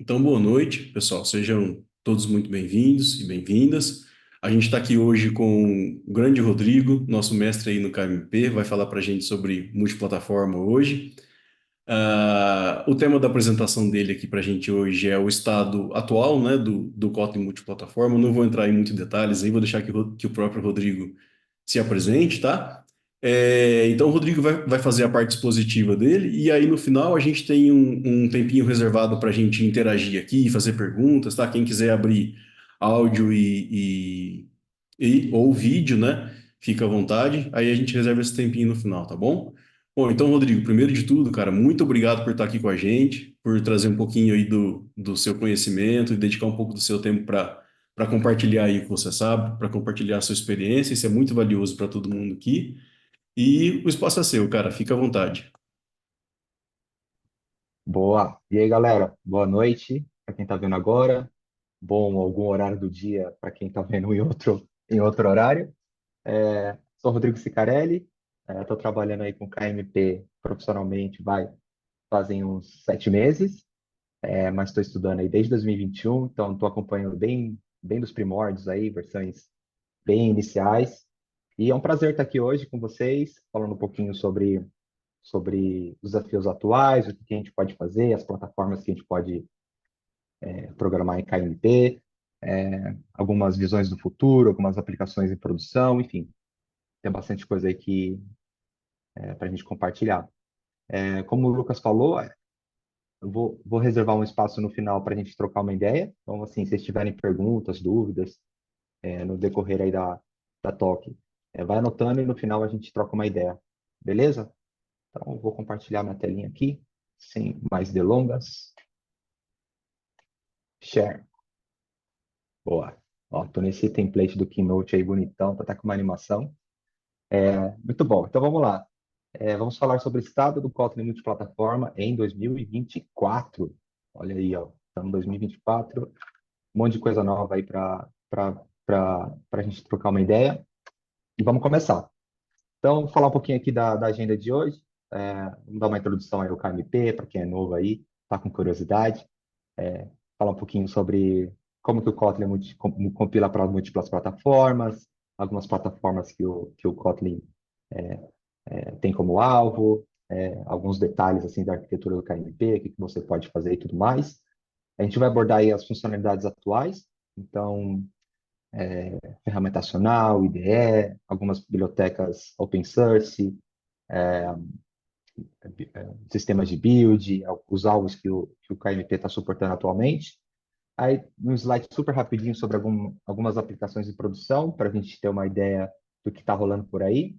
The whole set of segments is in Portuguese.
Então, boa noite, pessoal. Sejam todos muito bem-vindos e bem-vindas. A gente está aqui hoje com o grande Rodrigo, nosso mestre aí no KMP, vai falar para a gente sobre multiplataforma hoje. O tema da apresentação dele aqui para a gente hoje é o estado atual, né, do Kotlin multiplataforma. Eu não vou entrar em muitos detalhes aí, vou deixar que o próprio Rodrigo se apresente, tá? Então, o Rodrigo vai fazer a parte expositiva dele, e aí no final a gente tem um tempinho reservado para a gente interagir aqui, fazer perguntas, tá? Quem quiser abrir áudio ou vídeo, né? Fica à vontade, aí a gente reserva esse tempinho no final, tá bom? Bom, então, Rodrigo, primeiro de tudo, cara, muito obrigado por estar aqui com a gente, por trazer um pouquinho aí do seu conhecimento e dedicar um pouco do seu tempo para compartilhar aí o que você sabe, para compartilhar a sua experiência. Isso é muito valioso para todo mundo aqui. E o espaço é seu, cara, fica à vontade. Boa. E aí, galera? Boa noite para quem está vendo agora. Bom, algum horário do dia para quem está vendo em outro horário. Sou Rodrigo Sicarelli. Estou trabalhando aí com KMP profissionalmente, fazem uns 7 meses, mas estou estudando aí desde 2021, então estou acompanhando bem dos primórdios aí, versões bem iniciais. E é um prazer estar aqui hoje com vocês, falando um pouquinho sobre os desafios atuais, o que a gente pode fazer, as plataformas que a gente pode programar em KMP, algumas visões do futuro, algumas aplicações em produção, enfim, tem bastante coisa aí que para a gente compartilhar. Como o Lucas falou, eu vou reservar um espaço no final para a gente trocar uma ideia. Então, assim, se vocês tiverem perguntas, dúvidas, no decorrer aí da talk, vai anotando e no final a gente troca uma ideia. Beleza? Então, eu vou compartilhar minha telinha aqui, sem mais delongas. Share. Boa. Ó, tô nesse template do Keynote aí bonitão, tá até com uma animação. Muito bom. Então vamos lá. Vamos falar sobre o estado do Kotlin multiplataforma em 2024. Olha aí, ó. Estamos em 2024. Um monte de coisa nova aí para a gente trocar uma ideia. E vamos começar. Então, vou falar um pouquinho aqui da agenda de hoje. Vamos dar uma introdução aí ao KMP, para quem é novo aí, tá com curiosidade. Falar um pouquinho sobre como que o Kotlin compila para múltiplas plataformas, algumas plataformas que o Kotlin tem como alvo, alguns detalhes assim da arquitetura do KMP, o que que você pode fazer e tudo mais. A gente vai abordar aí as funcionalidades atuais, então, ferramentacional, IDE, algumas bibliotecas open source, sistemas de build, os alvos que o KMP está suportando atualmente. Aí, um slide super rapidinho sobre algumas aplicações de produção, para a gente ter uma ideia do que está rolando por aí.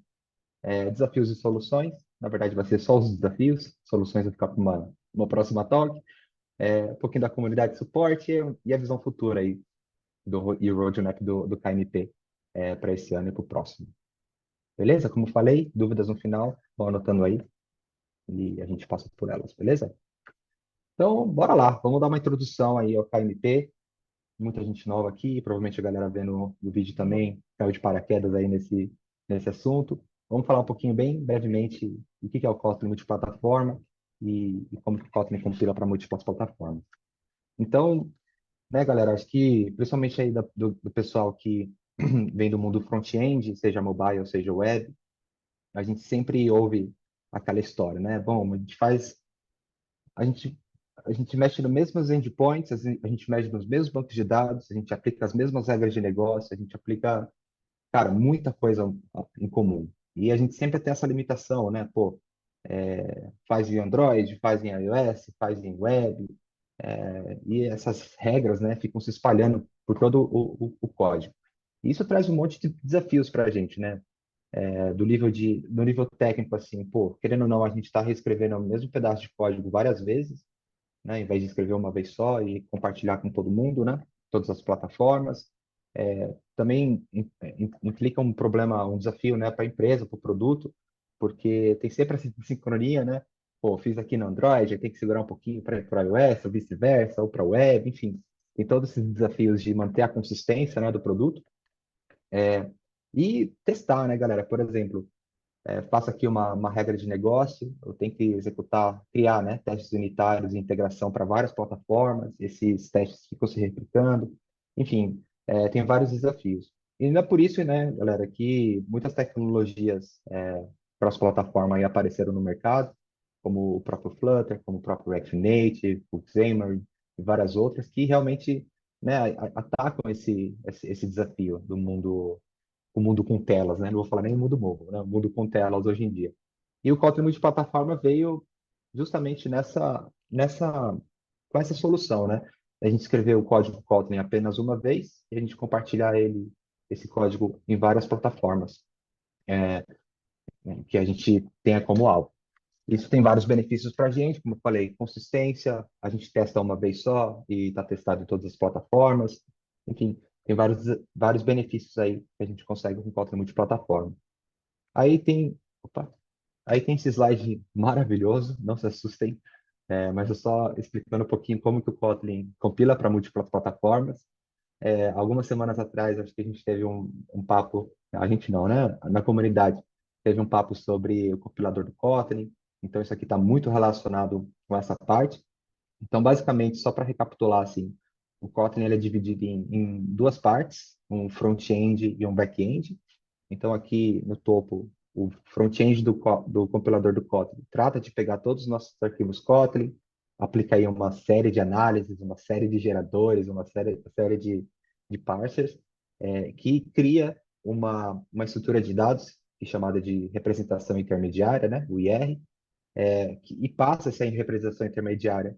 Desafios e soluções. Na verdade, vai ser só os desafios, soluções vai ficar para uma próxima talk. Um pouquinho da comunidade de suporte e a visão futura aí e o roadmap do KMP para esse ano e para o próximo. Beleza? Como falei, dúvidas no final, vão anotando aí e a gente passa por elas, beleza? Então, bora lá, vamos dar uma introdução aí ao KMP. Muita gente nova aqui, provavelmente a galera vendo o vídeo também caiu de paraquedas aí nesse assunto. Vamos falar um pouquinho bem brevemente o que é o Kotlin multiplataforma e como que o Kotlin compila para múltiplas plataformas. Então, né, galera, acho que principalmente aí do pessoal que vem do mundo front-end, seja mobile, seja web, a gente sempre ouve aquela história, né? Bom, a gente, a gente mexe nos mesmos endpoints, a gente mexe nos mesmos bancos de dados, a gente aplica as mesmas regras de negócio, a gente aplica, cara, muita coisa em comum. E a gente sempre tem essa limitação, né? Pô, faz em Android, faz em iOS, faz em web, e essas regras, né, ficam se espalhando por todo o código. Isso traz um monte de desafios para a gente, né? Do nível técnico, assim, pô, querendo ou não, a gente está reescrevendo o mesmo pedaço de código várias vezes, né, em vez de escrever uma vez só e compartilhar com todo mundo, né? Todas as plataformas. Também implica um problema, um desafio, né, para a empresa, para o produto, porque tem sempre essa sincronia, né? Pô, fiz aqui no Android, aí tem que segurar um pouquinho para iOS, ou vice-versa, ou para web, enfim. Tem todos esses desafios de manter a consistência, né, do produto e testar, né, galera? Por exemplo, faço aqui uma regra de negócio, eu tenho que criar, né, testes unitários e integração para várias plataformas, esses testes ficam se replicando, enfim, tem vários desafios. E não é por isso, né, galera, que muitas tecnologias para as plataformas aí apareceram no mercado, como o próprio Flutter, como o próprio React Native, o Xamarin e várias outras, que realmente, né, atacam esse desafio do mundo, o mundo com telas, né? Não vou falar nem o mundo mobile, né? O mundo com telas hoje em dia. E o Kotlin multiplataforma veio justamente com essa solução, né? A gente escreveu o código Kotlin apenas uma vez e a gente compartilhar esse código em várias plataformas, né, que a gente tenha como alvo. Isso tem vários benefícios para a gente, como eu falei, consistência, a gente testa uma vez só e está testado em todas as plataformas. Enfim, tem vários benefícios aí que a gente consegue com o Kotlin multiplataforma. Aí tem, opa, aí tem esse slide maravilhoso, não se assustem, mas eu só explicando um pouquinho como que o Kotlin compila para múltiplas plataformas. Algumas semanas atrás, acho que a gente teve um papo, a gente não, né? Na comunidade, teve um papo sobre o compilador do Kotlin, então isso aqui está muito relacionado com essa parte. Então, basicamente, só para recapitular, assim, o Kotlin ele é dividido em duas partes, um front-end e um back-end. Então, aqui no topo, o front-end do compilador do Kotlin trata de pegar todos os nossos arquivos Kotlin, aplica aí uma série de análises, uma série de geradores, uma série de parsers, que cria uma estrutura de dados chamada de representação intermediária, né, o IR, e passa essa representação intermediária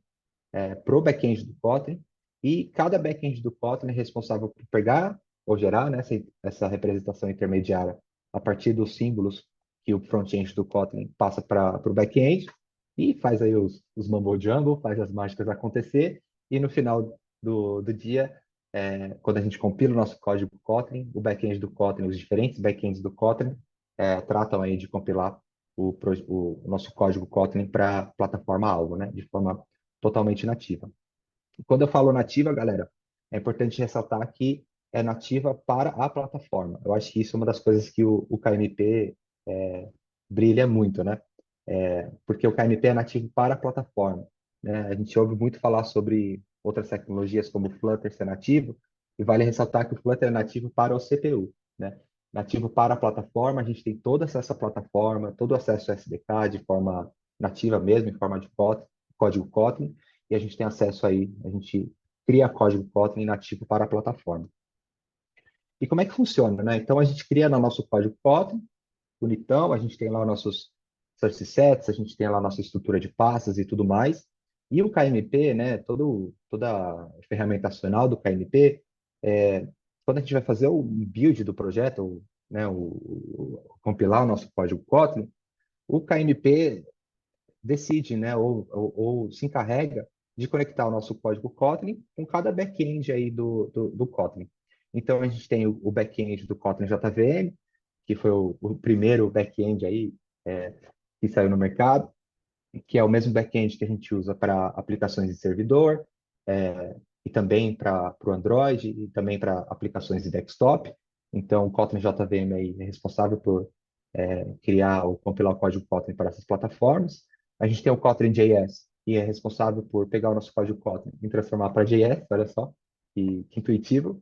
para o back-end do Kotlin, e cada back-end do Kotlin é responsável por pegar ou gerar, né, essa representação intermediária a partir dos símbolos que o front-end do Kotlin passa para o back-end, e faz aí os mumbo jumbo, faz as mágicas acontecer, e no final do dia, quando a gente compila o nosso código Kotlin, o back-end do Kotlin, os diferentes back-ends do Kotlin, tratam aí de compilar o nosso código Kotlin para a plataforma-alvo, né, de forma totalmente nativa. E quando eu falo nativa, galera, é importante ressaltar que é nativa para a plataforma. Eu acho que isso é uma das coisas que o KMP brilha muito, né? Porque o KMP é nativo para a plataforma, né? A gente ouve muito falar sobre outras tecnologias como o Flutter ser nativo, e vale ressaltar que o Flutter é nativo para o CPU, né? Nativo para a plataforma, a gente tem todo acesso à plataforma, todo acesso ao SDK de forma nativa mesmo, em forma de código Kotlin, e a gente tem acesso aí, a gente cria código Kotlin nativo para a plataforma. E como é que funciona, né? Então a gente cria no nosso código Kotlin, bonitão, a gente tem lá os nossos source sets, a gente tem lá a nossa estrutura de pastas e tudo mais. E o KMP, né, toda a ferramentacional do KMP, quando a gente vai fazer o build do projeto, né, compilar o nosso código Kotlin, o KMP decide, né, ou se encarrega de conectar o nosso código Kotlin com cada back-end aí do Kotlin. Então, a gente tem o back-end do Kotlin JVM, que foi o primeiro back-end aí é, que saiu no mercado, que é o mesmo back-end que a gente usa para aplicações de servidor, e também para o Android, e também para aplicações de desktop. Então, o Kotlin JVM aí é responsável por criar ou compilar o código Kotlin para essas plataformas. A gente tem o Kotlin JS, que é responsável por pegar o nosso código Kotlin e transformar para JS, olha só, que intuitivo.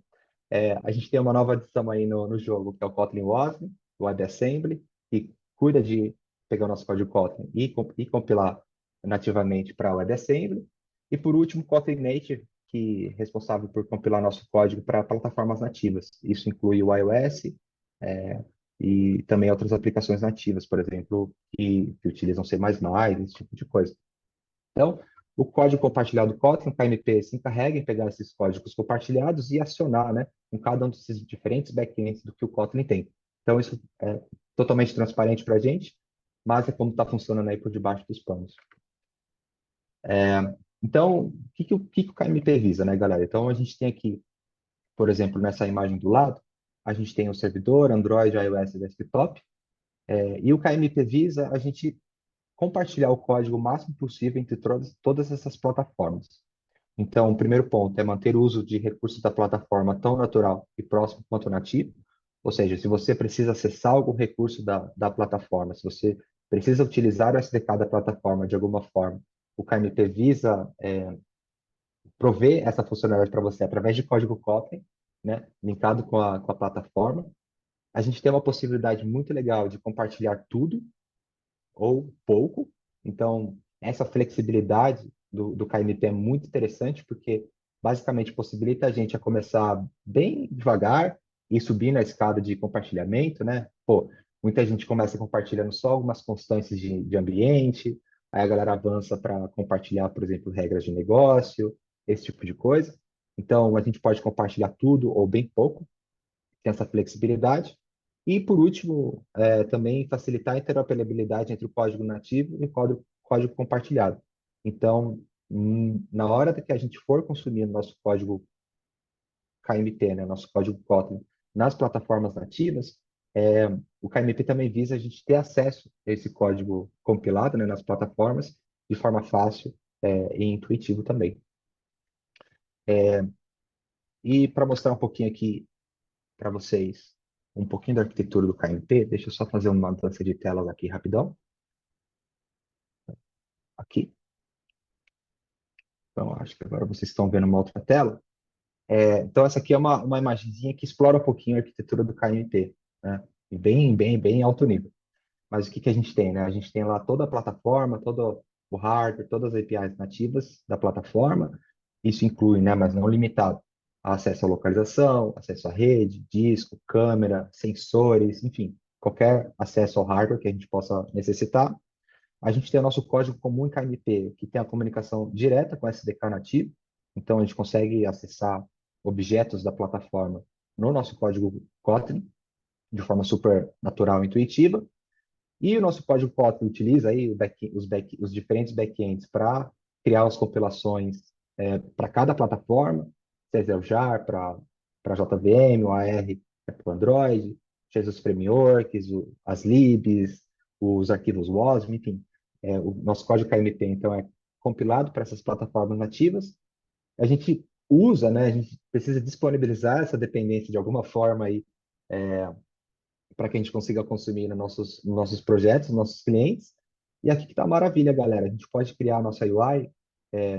A gente tem uma nova adição aí no jogo, que é o Kotlin WASM, o WebAssembly, que cuida de pegar o nosso código Kotlin e compilar nativamente para o WebAssembly. E por último, Kotlin Native, que é responsável por compilar nosso código para plataformas nativas. Isso inclui o iOS, é, e também outras aplicações nativas, por exemplo, que utilizam C++, esse tipo de coisa. Então, o código compartilhado Kotlin, o KMP, se encarrega em pegar esses códigos compartilhados e acionar, né, em cada um desses diferentes backends do que o Kotlin tem. Então, isso é totalmente transparente para a gente, mas é como está funcionando aí por debaixo dos panos. Então, o que o KMP visa, né, galera? Então, a gente tem aqui, por exemplo, nessa imagem do lado, a gente tem o servidor, Android, iOS e desktop, e o KMP visa a gente compartilhar o código o máximo possível entre todas essas plataformas. Então, o primeiro ponto é manter o uso de recursos da plataforma tão natural e próximo quanto nativo. Ou seja, se você precisa acessar algum recurso da plataforma, se você precisa utilizar o SDK da plataforma de alguma forma, o KMP visa prover essa funcionalidade para você através de código Kotlin, né, linkado com a plataforma. A gente tem uma possibilidade muito legal de compartilhar tudo ou pouco. Então, essa flexibilidade do KMP é muito interessante, porque basicamente possibilita a gente a começar bem devagar e subir na escada de compartilhamento, né? Pô, muita gente começa compartilhando só algumas constâncias de ambiente, aí a galera avança para compartilhar, por exemplo, regras de negócio, esse tipo de coisa. Então, a gente pode compartilhar tudo ou bem pouco, tem essa flexibilidade. E, por último, também facilitar a interoperabilidade entre o código nativo e o código compartilhado. Então, na hora que a gente for consumir nosso código KMP, né, nosso código Kotlin, nas plataformas nativas, o KMP também visa a gente ter acesso a esse código compilado, né, nas plataformas de forma fácil, e intuitivo também. E para mostrar um pouquinho aqui para vocês um pouquinho da arquitetura do KMP. Deixa eu só fazer uma mudança de telas aqui rapidão. Aqui. Então, acho que agora vocês estão vendo uma outra tela. Então, essa aqui é uma imagenzinha que explora um pouquinho a arquitetura do KMP, né? E bem alto nível. Mas o que a gente tem, né? A gente tem lá toda a plataforma, todo o hardware, todas as APIs nativas da plataforma. Isso inclui, né, mas não limitado, acesso à localização, acesso à rede, disco, câmera, sensores, enfim, qualquer acesso ao hardware que a gente possa necessitar. A gente tem o nosso código comum em KMP, que tem a comunicação direta com o SDK nativo. Então, a gente consegue acessar objetos da plataforma no nosso código Kotlin, de forma super natural e intuitiva. E o nosso código Kotlin utiliza aí os diferentes backends para criar as compilações para cada plataforma, seja o JAR para JVM, o AR para o Android, seja os frameworks, as libs, os arquivos WASM, enfim. O nosso código KMP, então, é compilado para essas plataformas nativas. A gente usa, né, a gente precisa disponibilizar essa dependência de alguma forma aí, para que a gente consiga consumir nos nossos projetos, nos nossos clientes. E aqui que está a maravilha, galera. A gente pode criar a nossa UI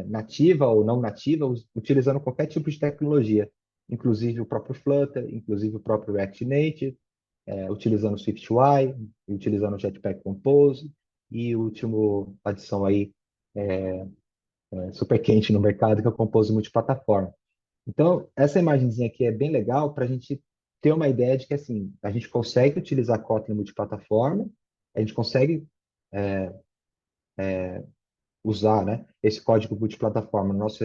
nativa ou não nativa, utilizando qualquer tipo de tecnologia, inclusive o próprio Flutter, inclusive o próprio React Native, utilizando o SwiftUI, utilizando o Jetpack Compose e o último adição aí super quente no mercado, que é o Compose multiplataforma. Então, essa imagenzinha aqui é bem legal para a gente ter uma ideia de que, assim, a gente consegue utilizar Kotlin multiplataforma, a gente consegue usar, né, esse código multiplataforma nos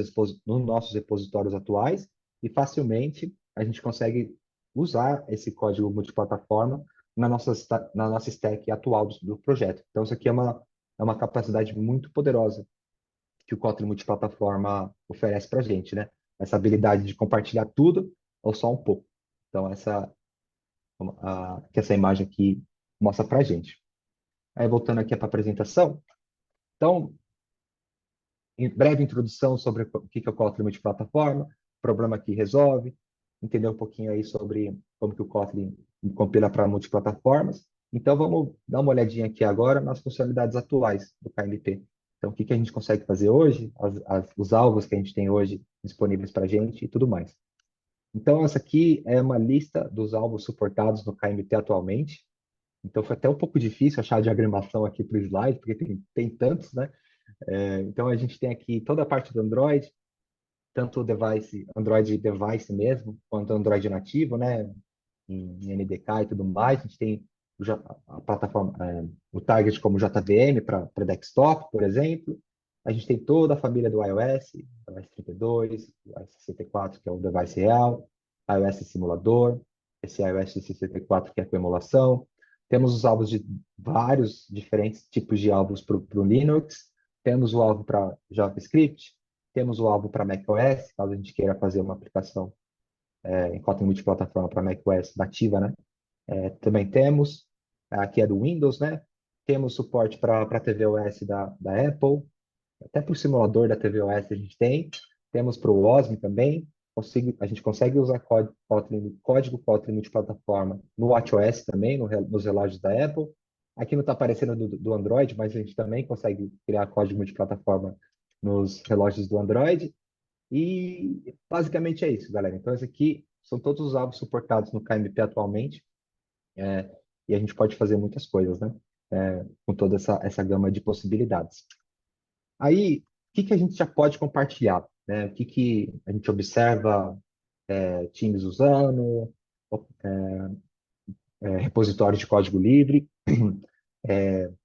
nossos repositórios atuais e facilmente a gente consegue usar esse código multiplataforma na nossa stack atual do projeto. Então, isso aqui é uma capacidade muito poderosa que o Kotlin multiplataforma oferece para a gente, né? Essa habilidade de compartilhar tudo ou só um pouco. Então, que essa imagem aqui mostra para a gente. Aí, voltando aqui para a apresentação. Então, em breve introdução sobre o que é o Kotlin multiplataforma, problema que resolve, entender um pouquinho aí sobre como que o Kotlin compila para multiplataformas. Então, vamos dar uma olhadinha aqui agora nas funcionalidades atuais do KMP. Então, o que a gente consegue fazer hoje, os alvos que a gente tem hoje disponíveis para a gente e tudo mais. Então, essa aqui é uma lista dos alvos suportados no KMP atualmente. Então, foi até um pouco difícil achar a diagramação aqui para o slide, porque tem tantos, né? Então, a gente tem aqui toda a parte do Android, tanto o device, Android device mesmo, quanto Android nativo, né? Em NDK e tudo mais. A gente tem a plataforma, o target como JVM para desktop, por exemplo. A gente tem toda a família do iOS, iOS 32, iOS 64, que é o device real, iOS simulador, esse iOS 64 que é com emulação. Temos os alvos de vários diferentes tipos de alvos para o Linux. Temos o alvo para JavaScript, temos o alvo para macOS, caso a gente queira fazer uma aplicação em Kotlin multiplataforma para macOS nativa, né? Também temos, aqui é do Windows, né? Temos suporte para tvOS da Apple, até para o simulador da tvOS a gente tem. Temos para o OSM também. a gente consegue usar código Kotlin multiplataforma no WatchOS também, nos relógios da Apple. Aqui não está aparecendo do Android, mas a gente também consegue criar código multiplataforma nos relógios do Android. E basicamente é isso, galera. Então, esses aqui são todos os alvos suportados no KMP atualmente, é, e a gente pode fazer muitas coisas, né? Com toda essa gama de possibilidades. Aí, o que que a gente já pode compartilhar, né? O que que a gente observa times usando, repositórios de código livre,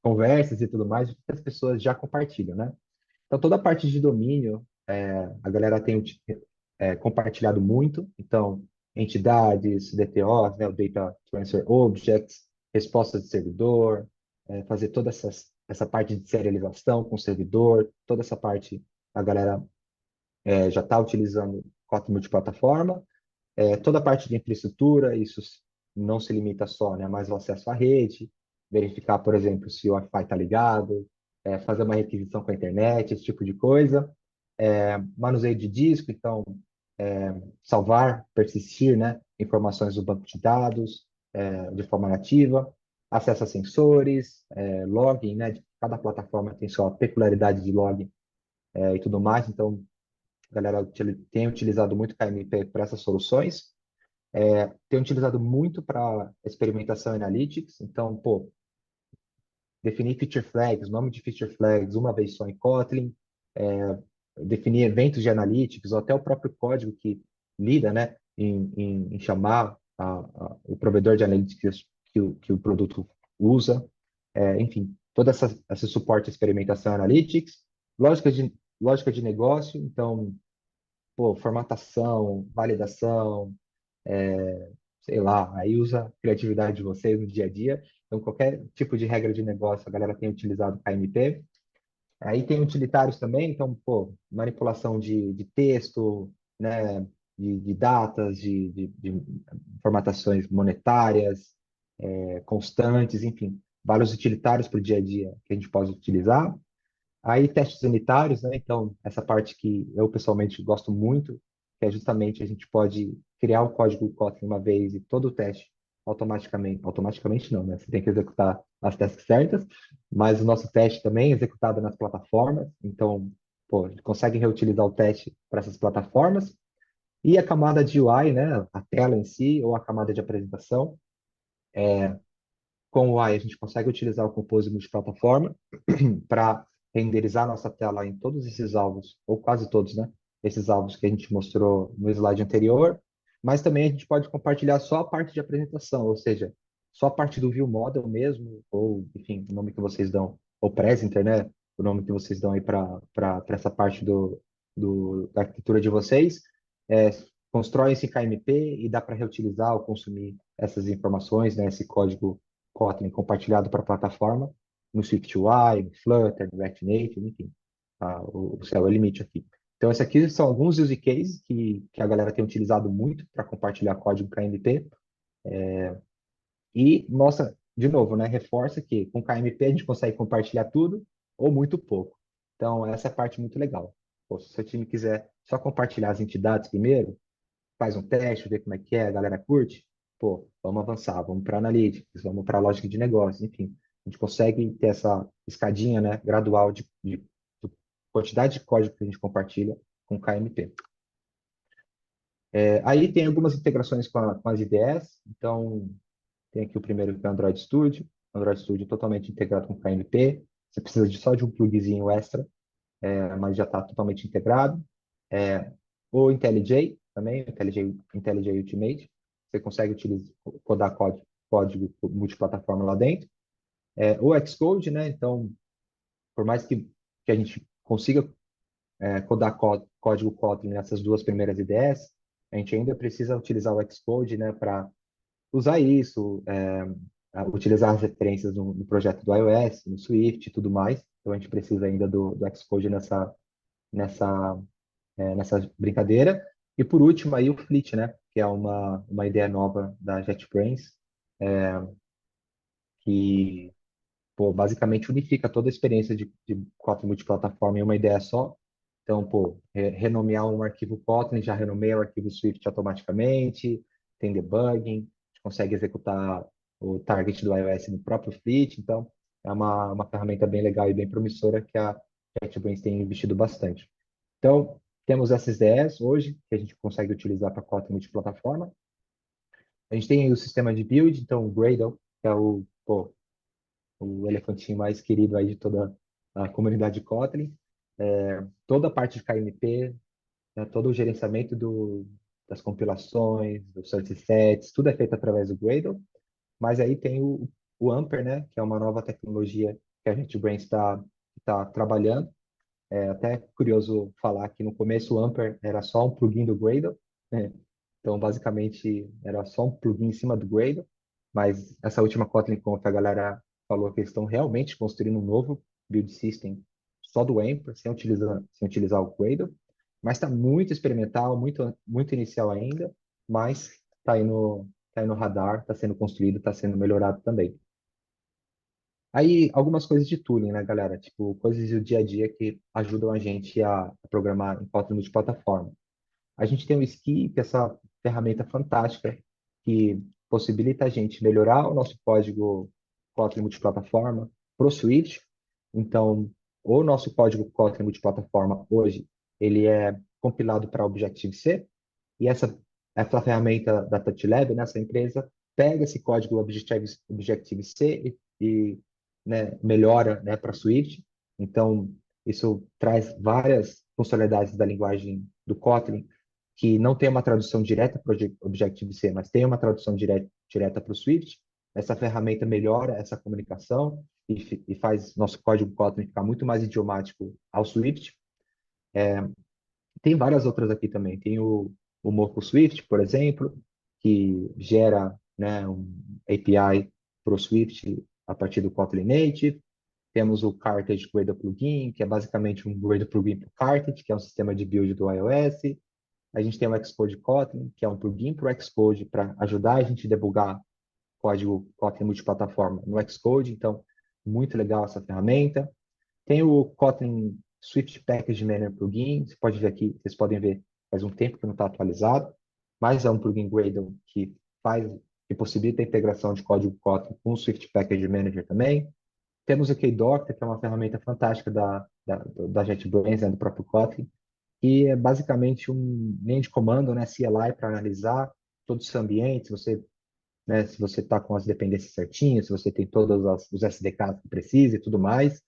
conversas e tudo mais, o que as pessoas já compartilham, né? Então, toda a parte de domínio, a galera tem compartilhado muito. Então, entidades, DTOs, né, o Data Transfer Objects, respostas de servidor, fazer toda essa parte de serialização com o servidor, toda essa parte a galera já está utilizando Kotlin multiplataforma. Toda a parte de infraestrutura, isso não se limita só, né, mas o acesso à rede, verificar, por exemplo, se o Wi-Fi está ligado, fazer uma requisição com a internet, esse tipo de coisa. Manuseio de disco, então, salvar, persistir, né, informações do banco de dados de forma nativa, acesso a sensores, login, né, cada plataforma tem sua peculiaridade de login e tudo mais, então a galera tem utilizado muito KMP para essas soluções. Tem utilizado muito para experimentação e analytics, então, pô, definir feature flags, nome de feature flags uma vez só em Kotlin, definir eventos de analytics, ou até o próprio código que lida, né, em chamar o provedor de analytics que o produto usa, enfim, esse suporte à experimentação e analytics, lógica de, lógica de negócio, então, pô, formatação, validação, sei lá, aí usa a criatividade de vocês no dia a dia. Então, qualquer tipo de regra de negócio, a galera tem utilizado KMP. Aí tem utilitários também, então, pô, manipulação de texto, né, de datas, de formatações monetárias, constantes, enfim, vários utilitários para o dia a dia que a gente pode utilizar. Aí testes unitários, né? Então, essa parte que eu pessoalmente gosto muito, que é justamente a gente pode criar o código Kotlin uma vez e todo o teste automaticamente não, né? Você tem que executar as tasks certas, mas o nosso teste também é executado nas plataformas, então, pô, ele consegue reutilizar o teste para essas plataformas. E a camada de UI, né? A tela em si, ou a camada de apresentação. Com o UI, a gente consegue utilizar o Compose multiplataforma para renderizar nossa tela em todos esses alvos, ou quase todos, né? Esses alvos que a gente mostrou no slide anterior, mas também a gente pode compartilhar só a parte de apresentação, ou seja, só a parte do view model mesmo, ou, enfim, o nome que vocês dão, ou presenter, né? O nome que vocês dão aí para essa parte da arquitetura de vocês. É, constrói esse KMP e dá para reutilizar ou consumir essas informações, né? Esse código Kotlin compartilhado para a plataforma, no SwiftUI, no Flutter, no React Native, enfim, o céu é o limite aqui. Então, esses aqui são alguns use cases que a galera tem utilizado muito para compartilhar código KMP. E mostra, de novo, né, reforça que com KMP a gente consegue compartilhar tudo ou muito pouco. Então, essa é a parte muito legal. Pô, se o seu time quiser só compartilhar as entidades primeiro, faz um teste, vê como é que é, a galera curte, pô, vamos avançar, vamos para Analytics, vamos para a lógica de negócio, enfim. A gente consegue ter essa escadinha, né, gradual de quantidade de código que a gente compartilha com KMP. Aí tem algumas integrações com as IDEs, então tem aqui o primeiro que é o Android Studio. Android Studio totalmente integrado com KMP. Você precisa só de um plugzinho extra, mas já está totalmente integrado. O IntelliJ também, IntelliJ Ultimate. Você consegue codar código multiplataforma lá dentro. O Xcode, né? Então, por mais que a gente consiga codar código Kotlin nessas duas primeiras ideias, a gente ainda precisa utilizar o Xcode, né, para usar isso, utilizar as referências no projeto do iOS, no Swift e tudo mais. Então a gente precisa ainda do Xcode nessa, nessa brincadeira. E por último aí o Fleet, né, que é uma ideia nova da JetBrains, que pô, basicamente unifica toda a experiência de Kotlin multiplataforma em uma ideia só. Então, pô, renomear um arquivo Kotlin, já renomeia o arquivo Swift automaticamente, tem debugging, a gente consegue executar o target do iOS no próprio Fleet. Então, é uma ferramenta bem legal e bem promissora que a JetBrains tem investido bastante. Então, temos essas ideias hoje que a gente consegue utilizar para Kotlin multiplataforma. A gente tem aí o sistema de build, então o Gradle, que é o elefantinho mais querido aí de toda a comunidade Kotlin. Toda a parte de KMP, né, todo o gerenciamento das compilações, dos search sets, tudo é feito através do Gradle. Mas aí tem o Ampere, né, que é uma nova tecnologia que a JetBrains está trabalhando. É até curioso falar que no começo o Ampere era só um plugin do Gradle, né? Então, basicamente, era só um plugin em cima do Gradle, mas essa última Kotlin Conf, a galera falou que eles estão realmente construindo um novo build system só do Ampere, sem utilizar o Gradle, mas está muito experimental, muito, muito inicial ainda, mas tá aí no radar, está sendo construído, está sendo melhorado também. Aí, algumas coisas de tooling, né, galera? Tipo, coisas do dia a dia que ajudam a gente a programar em Kotlin multiplataforma. A gente tem o Ski, que é essa ferramenta fantástica que possibilita a gente melhorar o nosso código Kotlin multiplataforma para o Swift. Então, o nosso código Kotlin multiplataforma hoje, ele é compilado para Objective-C, e essa ferramenta da TouchLab, nessa empresa, pega esse código Objective-C né, melhora, né, para Swift. Então, isso traz várias funcionalidades da linguagem do Kotlin que não tem uma tradução direta para o Objective-C, mas tem uma tradução direta para o Swift. Essa ferramenta melhora essa comunicação e faz nosso código Kotlin ficar muito mais idiomático ao Swift. Tem várias outras aqui também. Tem o Moco Swift, por exemplo, que gera, né, um API para o Swift a partir do Kotlin Native. Temos o Cartage Gradle Plugin, que é basicamente um Gradle Plugin para o Cartage, que é um sistema de build do iOS. A gente tem o Xcode Kotlin, que é um plugin para o Xcode para ajudar a gente a debugar código Kotlin multiplataforma no Xcode. Então, muito legal essa ferramenta. Tem o Kotlin Swift Package Manager plugin. Você pode ver aqui, vocês podem ver, faz um tempo que não está atualizado, mas é um plugin Gradle que possibilita a integração de código Kotlin com o Swift Package Manager também. Temos o KDoctor, que é uma ferramenta fantástica da JetBrains, né, do próprio Kotlin, que é basicamente um linha de comando, né, CLI, para analisar todos os ambientes, né, se você está com as dependências certinhas, se você tem todos os SDKs que precisa e tudo mais.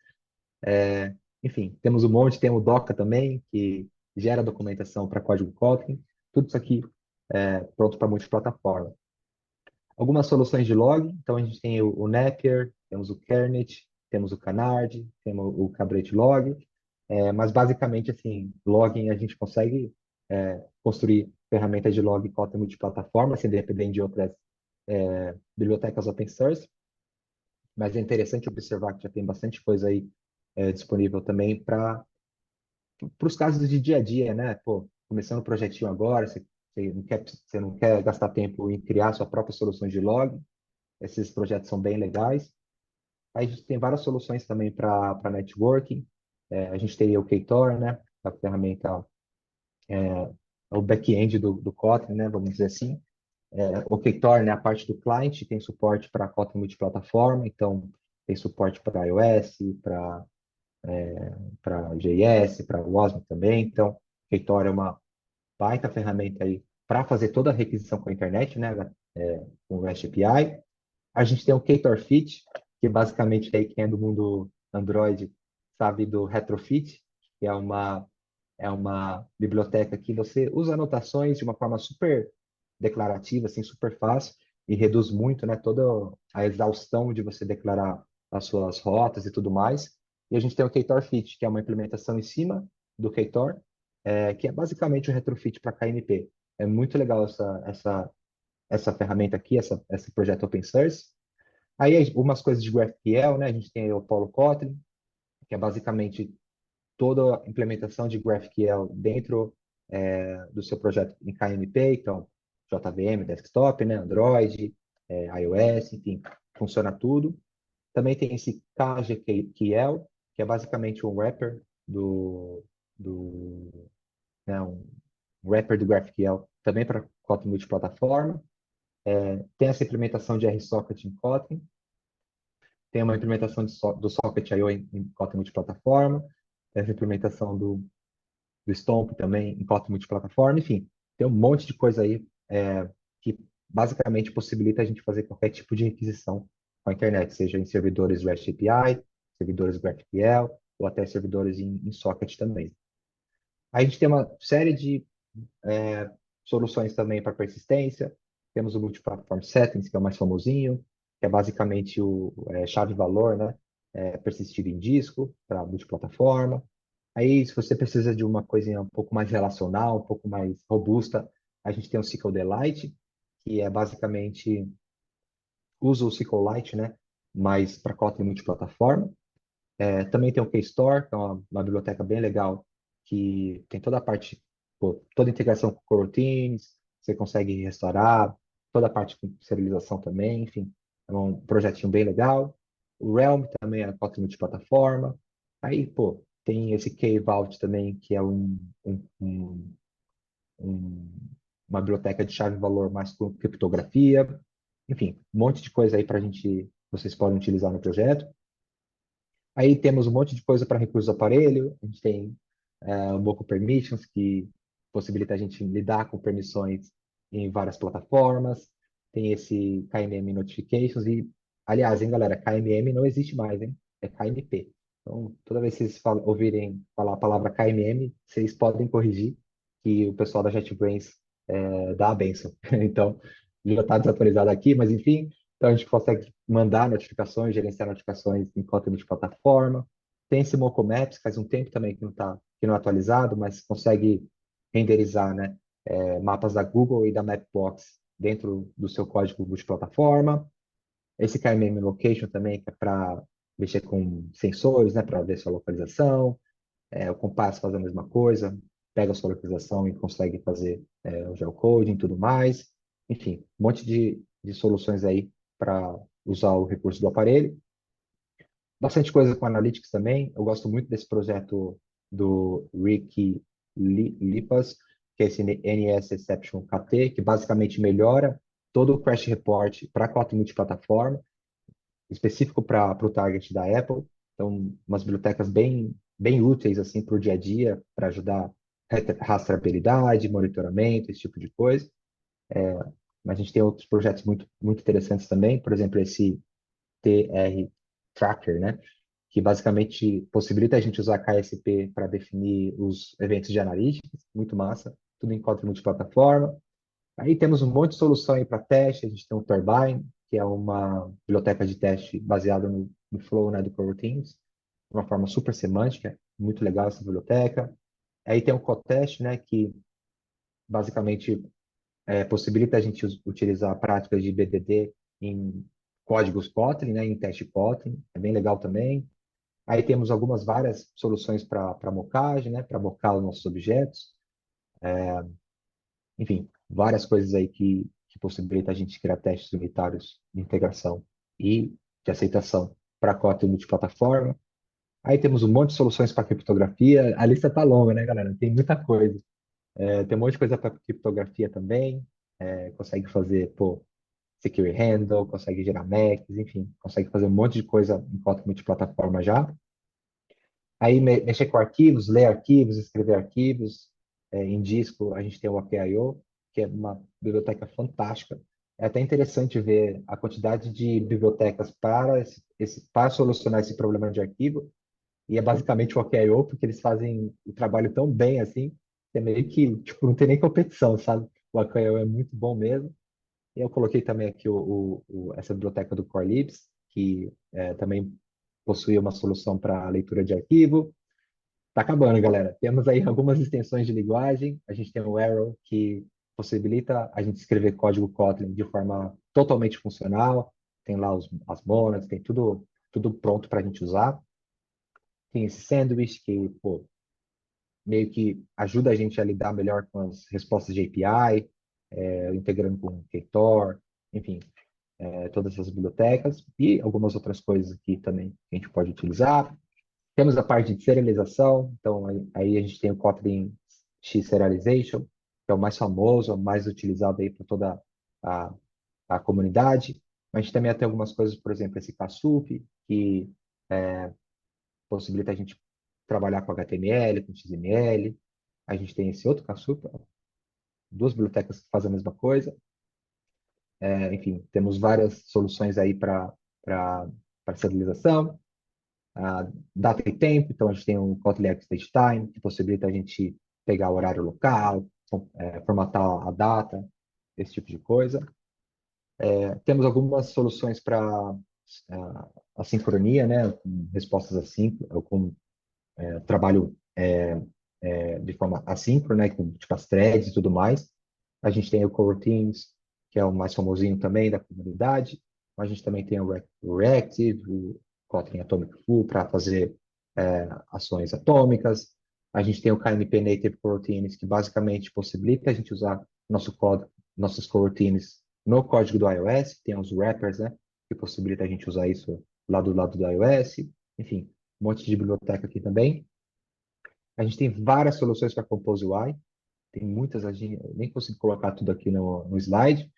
Enfim, temos um monte, tem o Docker também, que gera documentação para código Kotlin, tudo isso aqui pronto para multiplataforma. Algumas soluções de log, então a gente tem o Napier, temos o Kernit, temos o Canard, temos o Cabret Log, mas basicamente, assim, logging a gente consegue construir ferramentas de log Kotlin multiplataforma, sem depender de outras bibliotecas open source, mas é interessante observar que já tem bastante coisa aí disponível também para os casos de dia a dia, né? Pô, começando um projetinho agora, você não quer gastar tempo em criar sua própria solução de log, esses projetos são bem legais. Aí a gente tem várias soluções também para networking. A gente tem o Ktor, né? A ferramenta, o back-end do Kotlin, né? Vamos dizer assim. O Ktor, né? A parte do client tem suporte para Kotlin multiplataforma, então tem suporte para iOS, para JS, para WASM também. Então, Ktor é uma baita ferramenta aí para fazer toda a requisição com a internet, né? Com o REST API. A gente tem o Ktor Fit, que basicamente aí quem é do mundo Android sabe do Retrofit, que é uma biblioteca que você usa anotações de uma forma super declarativa, assim, super fácil, e reduz muito, né, toda a exaustão de você declarar as suas rotas e tudo mais. E a gente tem o Ktor Fit, que é uma implementação em cima do Ktor, que é basicamente o retrofit para KMP. É muito legal essa ferramenta aqui, esse projeto open source. Aí umas coisas de GraphQL, né? A gente tem aí o Apollo Kotlin, que é basicamente toda a implementação de GraphQL dentro do seu projeto em KMP, então JVM, desktop, né? Android, iOS, enfim, funciona tudo. Também tem esse KGQL, que é basicamente um wrapper do né, um wrapper do GraphQL também para Kotlin multiplataforma. Tem essa implementação de RSocket em Kotlin, tem uma implementação do Socket.io em Kotlin multiplataforma, tem essa implementação do Stomp também em Kotlin multiplataforma, enfim, tem um monte de coisa aí que basicamente possibilita a gente fazer qualquer tipo de requisição com a internet, seja em servidores REST API, servidores GraphQL ou até servidores em Socket também. A gente tem uma série de soluções também para persistência. Temos o Multi-Platform Settings, que é o mais famosinho, que é basicamente o chave-valor, né? Persistir em disco para multiplataforma. Aí, se você precisa de uma coisinha um pouco mais relacional, um pouco mais robusta, a gente tem o SQLite, que é basicamente usa o SQLite, né? Mas para Kotlin multiplataforma. Também tem o Keystore, que é uma biblioteca bem legal, que tem toda a parte, pô, toda a integração com coroutines, você consegue restaurar, toda a parte de serialização também, enfim, é um projetinho bem legal. O Realm também é Kotlin multiplataforma. Aí, pô, tem esse Kvault também, que é um- uma biblioteca de chave-valor mais com criptografia. Enfim, um monte de coisa aí para a gente, vocês podem utilizar no projeto. Aí temos um monte de coisa para recursos do aparelho. A gente tem o Moco Permissions, que possibilita a gente lidar com permissões em várias plataformas. Tem esse KMM Notifications. E, aliás, hein, galera, KMM não existe mais, hein? É KMP. Então, toda vez que vocês ouvirem falar a palavra KMM, vocês podem corrigir, que o pessoal da JetBrains dá a benção. Então, já está desatualizado aqui, mas enfim, então a gente consegue mandar notificações, gerenciar notificações em conta de plataforma. Tem esse Moco Maps, faz um tempo também que não é atualizado, mas consegue renderizar, né, mapas da Google e da Mapbox dentro do seu código multiplataforma. Esse KMM Location também, que é para mexer com sensores, né, para ver sua localização. O Compass faz a mesma coisa, pega a sua localização e consegue fazer o geocoding e tudo mais. Enfim, um monte de soluções aí para usar o recurso do aparelho. Bastante coisa com Analytics também. Eu gosto muito desse projeto do Ricky Lipas, que é esse NS Exception KT, que basicamente melhora todo o crash report para Kotlin multiplataforma, específico para o target da Apple. Então, umas bibliotecas bem úteis assim para o dia a dia, para ajudar rastreabilidade, monitoramento, esse tipo de coisa. Mas a gente tem outros projetos muito interessantes também, por exemplo, esse TR Tracker, né? Que basicamente possibilita a gente usar KSP para definir os eventos de analytics, muito massa, tudo em código multiplataforma. Aí temos um monte de solução aí para teste, a gente tem o Turbine, que é uma biblioteca de teste baseada no Flow, né, do Coroutines, de uma forma super semântica, muito legal essa biblioteca. Aí tem o Cotest, né, que basicamente possibilita a gente utilizar práticas de BDD em códigos Kotlin, né, em teste Kotlin, é bem legal também. Aí temos várias soluções para mocagem, né, para mocar os nossos objetos. Enfim, várias coisas aí que possibilita a gente criar testes unitários de integração e de aceitação para Kotlin multiplataforma. Aí temos um monte de soluções para criptografia. A lista tá longa, né, galera? Tem muita coisa. Tem um monte de coisa para criptografia também. Consegue fazer, pô, secure handle, consegue gerar MACs, enfim, consegue fazer um monte de coisa em Kotlin multiplataforma já. Aí mexer com arquivos, ler arquivos, escrever arquivos. Em disco, a gente tem o OKIO, que é uma biblioteca fantástica. É até interessante ver a quantidade de bibliotecas para solucionar esse problema de arquivo. E é basicamente o OKIO, porque eles fazem o trabalho tão bem assim, que é meio que tipo, não tem nem competição, sabe? O OKIO é muito bom mesmo. E eu coloquei também aqui essa biblioteca do Corelibs, que também possui uma solução para leitura de arquivo. Tá acabando, galera. Temos aí algumas extensões de linguagem. A gente tem o Arrow, que possibilita a gente escrever código Kotlin de forma totalmente funcional. Tem lá as monas, tem tudo pronto para a gente usar. Tem esse Sandwich, que pô, meio que ajuda a gente a lidar melhor com as respostas de API, integrando com o Ktor, enfim, todas essas bibliotecas e algumas outras coisas aqui também que a gente pode utilizar. Temos a parte de serialização, então aí a gente tem o Kotlin X Serialization, que é o mais famoso, é o mais utilizado aí por toda a, a comunidade. Mas a gente também tem algumas coisas, por exemplo, esse KSUP, que possibilita a gente trabalhar com HTML, com XML. A gente tem esse outro KSUP, duas bibliotecas que fazem a mesma coisa. Enfim, temos várias soluções aí para serialização. Data e tempo, então a gente tem um Kotlin Stage Time, que possibilita a gente pegar o horário local, formatar a data, esse tipo de coisa. Temos algumas soluções para a sincronia, né, com respostas assíncronas, com trabalho de forma assíncrona, né, com tipo, as threads e tudo mais. A gente tem o Coroutines, que é o mais famosinho também da comunidade. A gente também tem o Reactive, o Kotlin Atomic Foo para fazer ações atômicas. A gente tem o KNP Native Coroutines, que basicamente possibilita a gente usar nosso código, nossos coroutines no código do iOS. Tem os wrappers, né, que possibilita a gente usar isso lá do lado do iOS. Enfim, um monte de biblioteca aqui também. A gente tem várias soluções para Compose UI. Tem muitas, a gente nem consigo colocar tudo aqui no slide,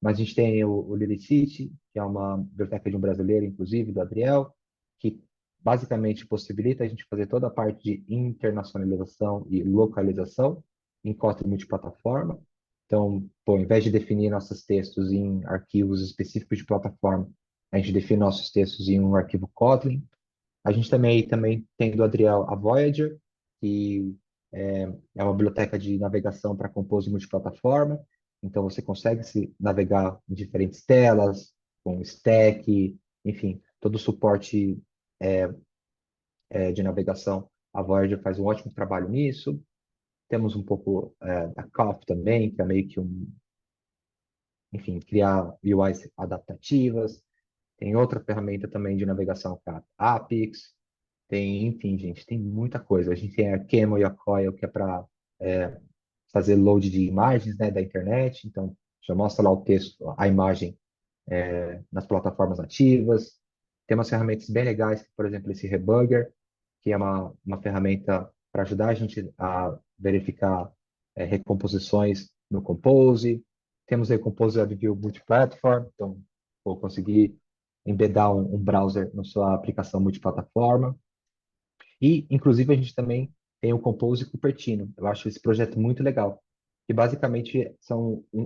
mas a gente tem o Lilicity, que é uma biblioteca de um brasileiro, inclusive, do Adriel, que basicamente possibilita a gente fazer toda a parte de internacionalização e localização em Kotlin multiplataforma. Então, pô, ao invés de definir nossos textos em arquivos específicos de plataforma, a gente define nossos textos em um arquivo Kotlin. A gente também tem do Adriel a Voyager, que é uma biblioteca de navegação para Compose multiplataforma. Então, você consegue se navegar em diferentes telas, com stack, enfim, todo o suporte de navegação. A Voyager faz um ótimo trabalho nisso. Temos um pouco da COF também, que é meio que enfim, criar UIs adaptativas. Tem outra ferramenta também de navegação, que é a Apix. Tem, enfim, gente, tem muita coisa. A gente tem a Camel e a Coil, que é para fazer load de imagens, né, da internet. Então, já mostra lá o texto, a imagem nas plataformas nativas. Tem umas ferramentas bem legais, por exemplo, esse Rebugger, que é uma ferramenta para ajudar a gente a verificar recomposições no Compose. Temos aí o Compose Web View Multiplatform, então vou conseguir embedar um browser na sua aplicação multiplataforma. E, inclusive, a gente também tem o Compose Cupertino. Eu acho esse projeto muito legal, que basicamente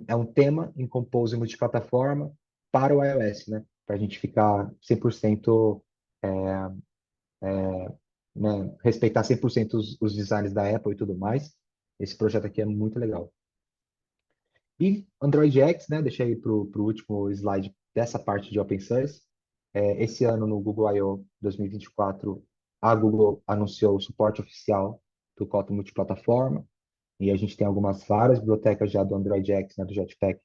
é um tema em Compose multiplataforma para o iOS, né? Para a gente ficar 100%, né? Respeitar 100% os designs da Apple e tudo mais. Esse projeto aqui é muito legal. E Android X, né? Deixei para o último slide dessa parte de Open Source. Esse ano, no Google I/O 2024, a Google anunciou o suporte oficial do Kotlin multiplataforma, e a gente tem várias bibliotecas já do Android X, né, do Jetpack,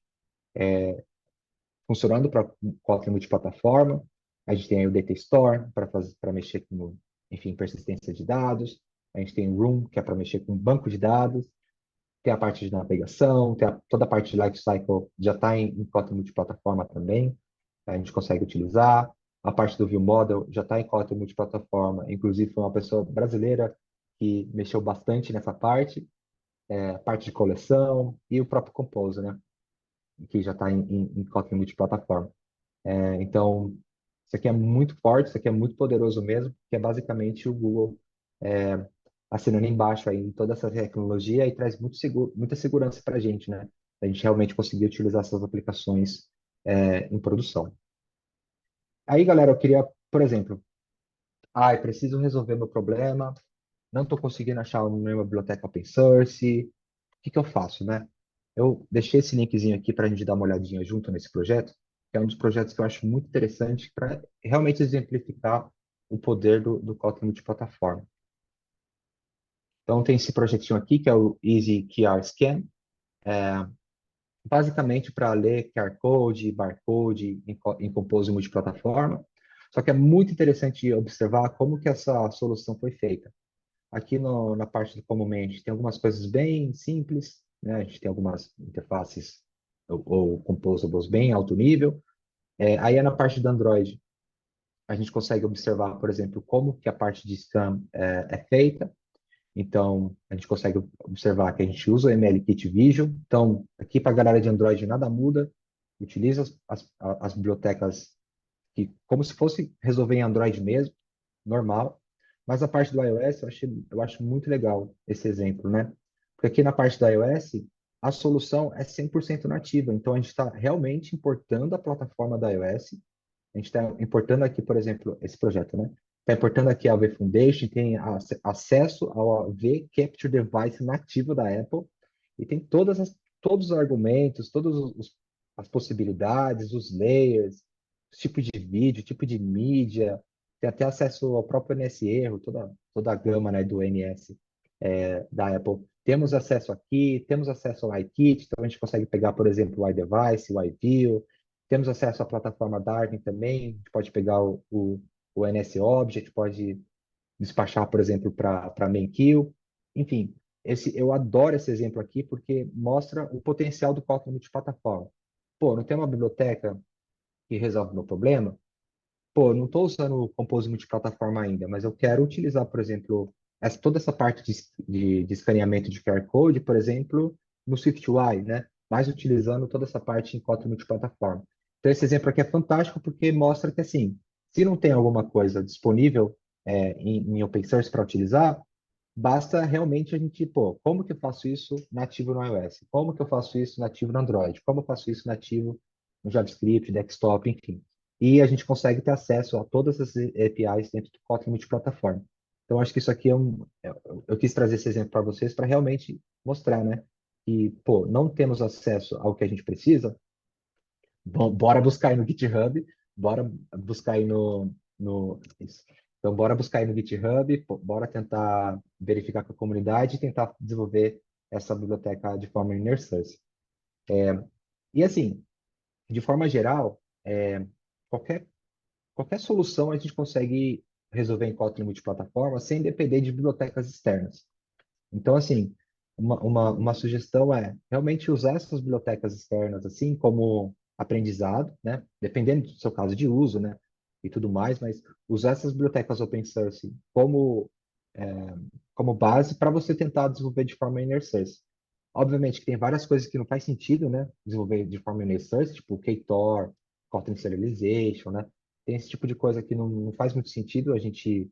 funcionando para Kotlin multiplataforma. A gente tem aí o Data Store para mexer com, enfim, persistência de dados. A gente tem o Room, que é para mexer com banco de dados. Tem a parte de navegação, toda a parte de lifecycle já está em Kotlin multiplataforma também. A gente consegue utilizar. A parte do View Model já está em Kotlin multiplataforma. Inclusive, foi uma pessoa brasileira que mexeu bastante nessa parte. A parte de coleção e o próprio Compose, né? Que já está em Kotlin multiplataforma. Então, isso aqui é muito forte, isso aqui é muito poderoso mesmo, que é basicamente o Google assinando embaixo aí toda essa tecnologia e traz muita segurança para a gente, né? A gente realmente conseguir utilizar essas aplicações em produção. Aí, galera, eu queria, por exemplo, eu preciso resolver meu problema, não estou conseguindo achar nenhuma biblioteca open source, o que que eu faço, né? Eu deixei esse linkzinho aqui para a gente dar uma olhadinha junto nesse projeto, que é um dos projetos que eu acho muito interessante para realmente exemplificar o poder do Kotlin multiplataforma. Então, tem esse projetinho aqui, que é o Easy QR Scan, basicamente para ler QR Code, barcode em Compose multiplataforma. Só que é muito interessante observar como que essa solução foi feita. Aqui na parte do comumente tem algumas coisas bem simples, né? A gente tem algumas interfaces ou composables bem alto nível. Aí é na parte do Android. A gente consegue observar, por exemplo, como que a parte de scan é feita. Então, a gente consegue observar que a gente usa o ML Kit Vision. Então, aqui para a galera de Android nada muda. Utiliza as bibliotecas que, como se fosse resolver em Android mesmo, normal. Mas a parte do iOS, eu acho muito legal esse exemplo, né? Porque aqui na parte do iOS, a solução é 100% nativa. Então, a gente está realmente importando a plataforma da iOS. A gente está importando aqui, por exemplo, esse projeto, né? Está importando aqui a AV Foundation, tem acesso ao AV Capture Device nativo da Apple e tem todos os argumentos, as possibilidades, os layers, tipo de vídeo, tipo de mídia, tem até acesso ao próprio NSErro, toda a gama, né, do NS da Apple. Temos acesso aqui, temos acesso ao iKit, então a gente consegue pegar, por exemplo, o iDevice, o iView, temos acesso à plataforma Darwin também, a gente pode pegar o NSObject, pode despachar, por exemplo, para MainQ. Enfim, eu adoro esse exemplo aqui porque mostra o potencial do Kotlin multiplataforma. Pô, não tem uma biblioteca que resolve o meu problema? Pô, não estou usando o Compose multiplataforma ainda, mas eu quero utilizar, por exemplo, toda essa parte de escaneamento de QR Code, por exemplo, no SwiftUI, né? Mas utilizando toda essa parte em Kotlin multiplataforma. Então, esse exemplo aqui é fantástico porque mostra que, assim, se não tem alguma coisa disponível em open source para utilizar, basta realmente a gente, pô, como que eu faço isso nativo no iOS? Como que eu faço isso nativo no Android? Como eu faço isso nativo no JavaScript, desktop, enfim. E a gente consegue ter acesso a todas as APIs dentro do Kotlin multiplataforma. Então, acho que isso aqui eu quis trazer esse exemplo para vocês para realmente mostrar, né? Que, pô, não temos acesso ao que a gente precisa, bora buscar aí no GitHub, bora buscar aí isso. Então, bora buscar aí no GitHub, bora tentar verificar com a comunidade e tentar desenvolver essa biblioteca de forma inner source. E assim, de forma geral, qualquer, qualquer solução a gente consegue resolver em Kotlin multiplataforma sem depender de bibliotecas externas. Então, assim, uma sugestão é realmente usar essas bibliotecas externas, assim, como aprendizado, né? Dependendo do seu caso de uso, né? E tudo mais, mas usar essas bibliotecas open source como base para você tentar desenvolver de forma inner source. Obviamente que tem várias coisas que não faz sentido, né? Desenvolver de forma inner source, tipo Ktor, Kotlin Serialization, né? Tem esse tipo de coisa que não faz muito sentido a gente,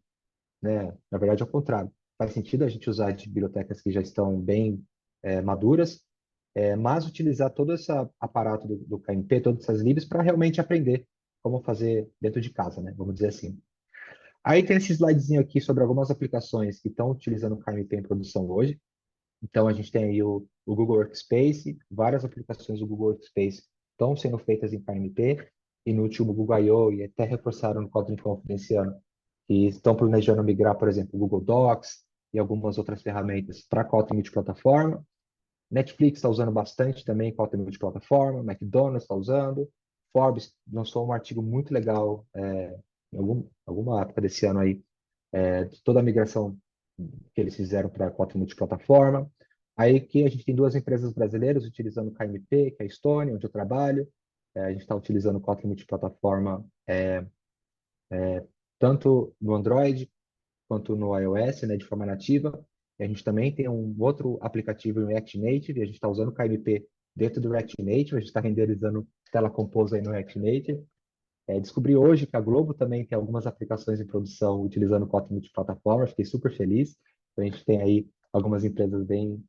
né? Na verdade, ao contrário. Faz sentido a gente usar de bibliotecas que já estão bem maduras, mas utilizar todo esse aparato do KMP, todas essas libs, para realmente aprender como fazer dentro de casa, né? Vamos dizer assim. Aí tem esse slidezinho aqui sobre algumas aplicações que estão utilizando o KMP em produção hoje. Então, a gente tem aí o Google Workspace, várias aplicações do Google Workspace estão sendo feitas em KMP, e no último Google I/O, e até reforçaram no Kotlin Conference esse ano, que estão planejando migrar, por exemplo, o Google Docs e algumas outras ferramentas para Kotlin multiplataforma. Netflix está usando bastante também Kotlin multiplataforma, McDonald's está usando, Forbes lançou um artigo muito legal em alguma época desse ano aí, de toda a migração que eles fizeram para Kotlin multiplataforma. Aí aqui a gente tem duas empresas brasileiras utilizando o KMP, que é a Estônia, onde eu trabalho. A gente está utilizando o Kotlin multiplataforma tanto no Android quanto no iOS, né, de forma nativa. E a gente também tem um outro aplicativo em React Native, e a gente está usando o KMP dentro do React Native, a gente está renderizando tela Compose aí no React Native. Descobri hoje que a Globo também tem algumas aplicações em produção utilizando o Kotlin multiplataforma, fiquei super feliz. Então, a gente tem aí algumas empresas bem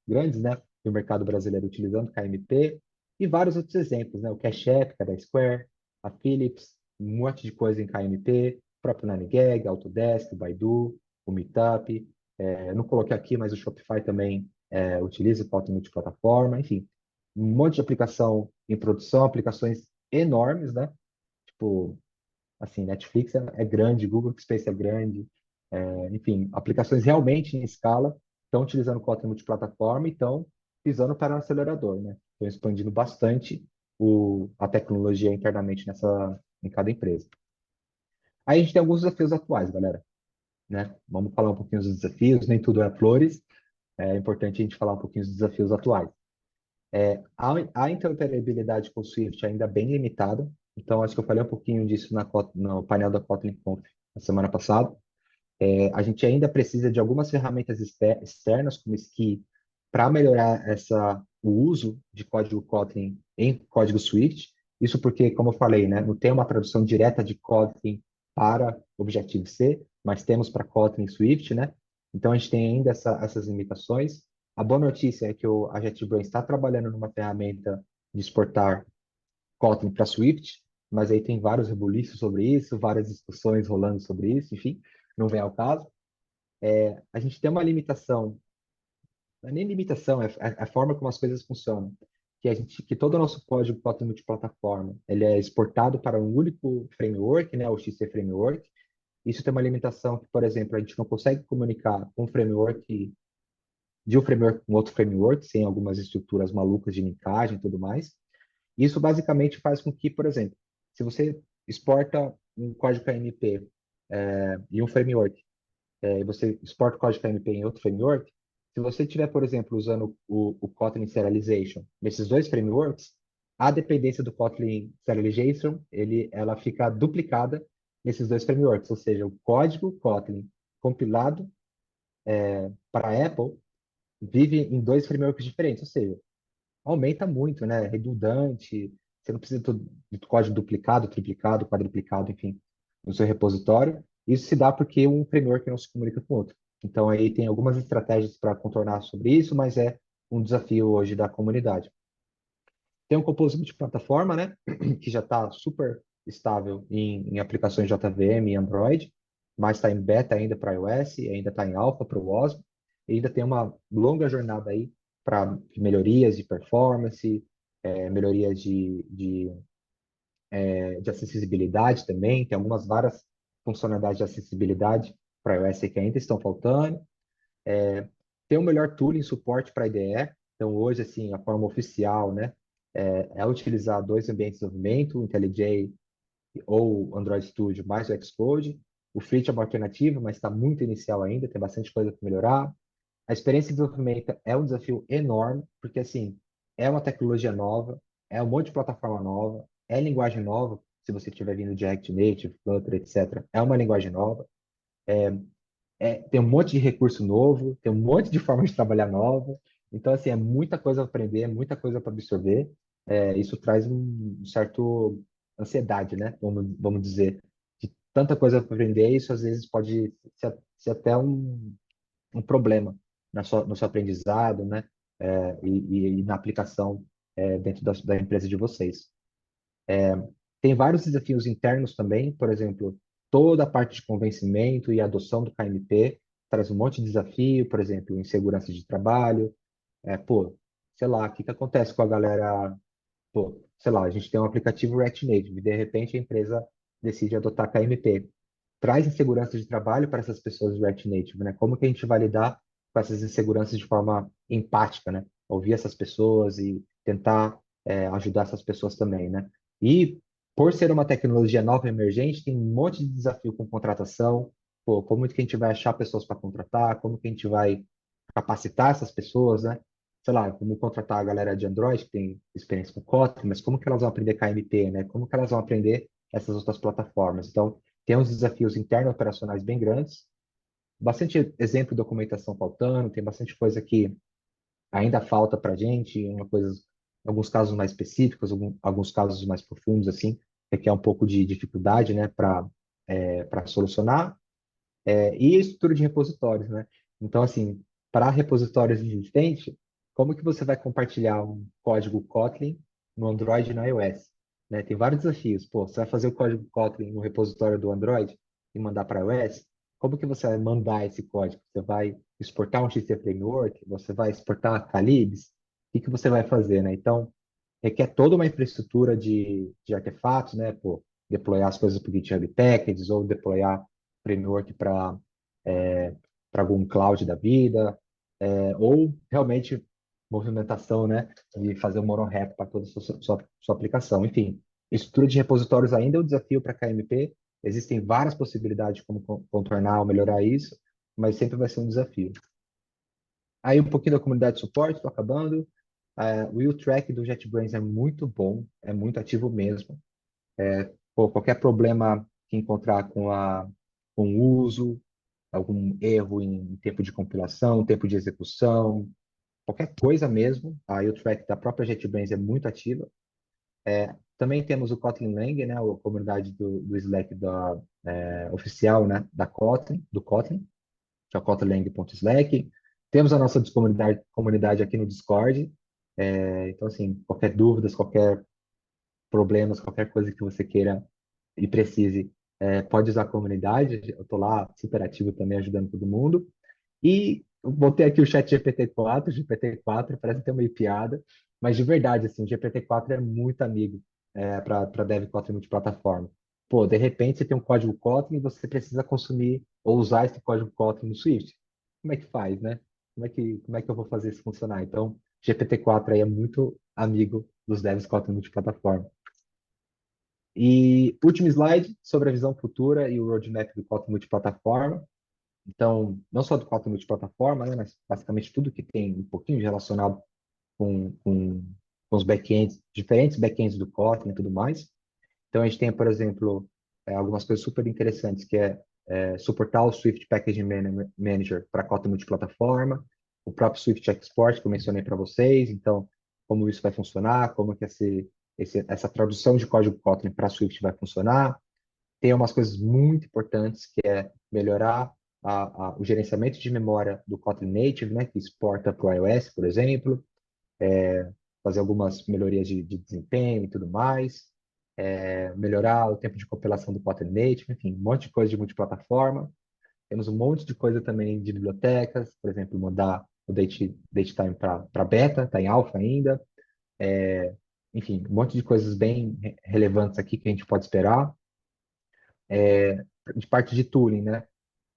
grandes, né, no mercado brasileiro utilizando KMP e vários outros exemplos, né, o Cash App, que é da Square, a Philips, um monte de coisa em KMP, o próprio 9gag, Autodesk, o Baidu, o Meetup. Eu não coloquei aqui, mas o Shopify também utiliza o Kotlin multiplataforma, enfim, um monte de aplicação em produção, aplicações enormes, né? Tipo, assim, Netflix é grande, Google Space é grande, enfim, aplicações realmente em escala estão utilizando Kotlin multiplataforma e estão pisando para o acelerador, né? Estão expandindo bastante a tecnologia internamente em cada empresa. Aí a gente tem alguns desafios atuais, galera, né? Vamos falar um pouquinho dos desafios, nem tudo é flores, é importante a gente falar um pouquinho dos desafios atuais. A interoperabilidade com o Swift ainda é bem limitada, Então, acho que eu falei um pouquinho disso no painel da Kotlin Conf na semana passada. A gente ainda precisa de algumas ferramentas externas, como Ski, para melhorar o uso de código Kotlin em código Swift. Isso porque, como eu falei, né, não tem uma tradução direta de Kotlin para Objective-C, mas temos para Kotlin Swift, né? Então, a gente tem ainda essas limitações. A boa notícia é que a JetBrains está trabalhando numa ferramenta de exportar Kotlin para Swift, mas aí tem vários rebuliços sobre isso, várias discussões rolando sobre isso, enfim, não vem ao caso. A gente tem uma limitação, não é nem limitação, é a forma como as coisas funcionam, que todo o nosso código Kotlin multiplataforma, ele é exportado para um único framework, né, o XC Framework. Isso tem uma limitação que, por exemplo, a gente não consegue comunicar um framework de um framework com outro framework, sem algumas estruturas malucas de linkagem e tudo mais. Isso basicamente faz com que, por exemplo, se você exporta um código KMP e um framework, e você exporta o código KMP em outro framework, se você estiver, por exemplo, usando o Kotlin Serialization nesses dois frameworks, a dependência do Kotlin Serialization, ela fica duplicada nesses dois frameworks, ou seja, o código Kotlin compilado para Apple vive em dois frameworks diferentes, ou seja, aumenta muito, né? Redundante, você não precisa de código duplicado, triplicado, quadruplicado, enfim, no seu repositório. Isso se dá porque um framework não se comunica com o outro. Então, aí tem algumas estratégias para contornar sobre isso, mas é um desafio hoje da comunidade. Tem um Composite de plataforma, né? Que já está super estável em aplicações JVM e Android, mas está em beta ainda para iOS, ainda está em alpha para o Wasm, e ainda tem uma longa jornada aí para melhorias de performance, melhorias de acessibilidade também. Tem algumas várias funcionalidades de acessibilidade para iOS que ainda estão faltando. Tem um melhor tooling suporte para IDE. Então, hoje, assim, a forma oficial, né, é utilizar dois ambientes de desenvolvimento, o IntelliJ ou Android Studio mais o Xcode. O Fleet é uma alternativa, mas está muito inicial ainda, tem bastante coisa para melhorar. A experiência de desenvolvimento é um desafio enorme, porque, assim, é uma tecnologia nova, é um monte de plataforma nova, é linguagem nova, se você estiver vindo de React Native, Flutter, etc., é uma linguagem nova. Tem um monte de recurso novo, tem um monte de forma de trabalhar nova. Então, assim, é muita coisa a aprender, é muita coisa para absorver. Isso traz um certo ansiedade, né? Vamos dizer, de tanta coisa para aprender, isso às vezes pode ser até um problema no seu aprendizado, né? E na aplicação dentro da empresa de vocês. Tem vários desafios internos também, por exemplo, toda a parte de convencimento e adoção do KMP traz um monte de desafio, por exemplo, insegurança de trabalho. Pô, sei lá, o que que acontece com a galera? Pô, sei lá, a gente tem um aplicativo React Native e de repente a empresa decide adotar KMP. Traz insegurança de trabalho para essas pessoas do React Native, né? Como que a gente vai lidar com essas inseguranças de forma empática, né? Ouvir essas pessoas e tentar ajudar essas pessoas também, né? E por ser uma tecnologia nova e emergente, tem um monte de desafio com contratação. Pô, como que a gente vai achar pessoas para contratar? Como que a gente vai capacitar essas pessoas, né? Sei lá, como contratar a galera de Android que tem experiência com Kotlin, mas como que elas vão aprender KMP, né? Como que elas vão aprender essas outras plataformas? Então, tem uns desafios internos operacionais bem grandes, bastante exemplo de documentação faltando, tem bastante coisa que ainda falta para a gente, alguns casos mais específicos, alguns casos mais profundos, assim, que é um pouco de dificuldade, né, para solucionar, e a estrutura de repositórios, né? Então, assim, para repositórios existentes, como que você vai compartilhar um código Kotlin no Android e no iOS? Né? Tem vários desafios. Pô, você vai fazer o código Kotlin no repositório do Android e mandar para iOS? Como que você vai mandar esse código? Você vai exportar um XT Framework? Você vai exportar Calibs? O que que você vai fazer, né? Então, requer toda uma infraestrutura de artefatos, né? Pô, deployar as coisas para o GitHub Packages ou deployar framework para algum cloud da vida, ou realmente movimentação, né, de fazer um monorepo para toda a sua aplicação. Enfim, estrutura de repositórios ainda é um desafio para KMP. Existem várias possibilidades de como contornar ou melhorar isso, mas sempre vai ser um desafio. Aí um pouquinho da comunidade de suporte, estou acabando. O U-Track do JetBrains é muito bom, é muito ativo mesmo. Pô, qualquer problema que encontrar com o uso, algum erro em tempo de compilação, tempo de execução, qualquer coisa mesmo, a U-Track da própria JetBrains é muito ativa. Também temos o Kotlin Lang, né, a comunidade do Slack oficial, né, do Kotlin, que é o kotling.slack. Temos a nossa comunidade aqui no Discord. Então, assim, qualquer dúvidas, qualquer problemas, qualquer coisa que você queira e precise, pode usar a comunidade. Eu estou lá super ativo também, ajudando todo mundo. E eu botei aqui o chat GPT-4, GPT-4 parece ter meio piada, mas de verdade, assim, o GPT-4 é muito amigo para dev Kotlin multiplataforma. Pô, de repente você tem um código Kotlin e você precisa consumir ou usar esse código Kotlin no Swift. Como é que faz, né? Como é que eu vou fazer isso funcionar? Então, GPT-4 aí é muito amigo dos devs Kotlin multiplataforma. E último slide sobre a visão futura e o roadmap do Kotlin multiplataforma. Então, não só do Kotlin multiplataforma, né, mas basicamente tudo que tem um pouquinho de relacionado com os backends, diferentes backends do Kotlin e tudo mais. Então, a gente tem, por exemplo, algumas coisas super interessantes, que é suportar o Swift Packaging Manager para Kotlin multiplataforma, o próprio Swift Export, que eu mencionei para vocês. Então, como isso vai funcionar, como que essa tradução de código Kotlin para Swift vai funcionar. Tem umas coisas muito importantes, que é melhorar o gerenciamento de memória do Kotlin Native, né, que exporta para o iOS, por exemplo, fazer algumas melhorias de desempenho e tudo mais, melhorar o tempo de compilação do Kotlin Native, enfim, um monte de coisa de multiplataforma. Temos um monte de coisa também de bibliotecas, por exemplo, mudar o datetime para beta, está em alpha ainda. Enfim, um monte de coisas bem relevantes aqui que a gente pode esperar. De parte de tooling, né?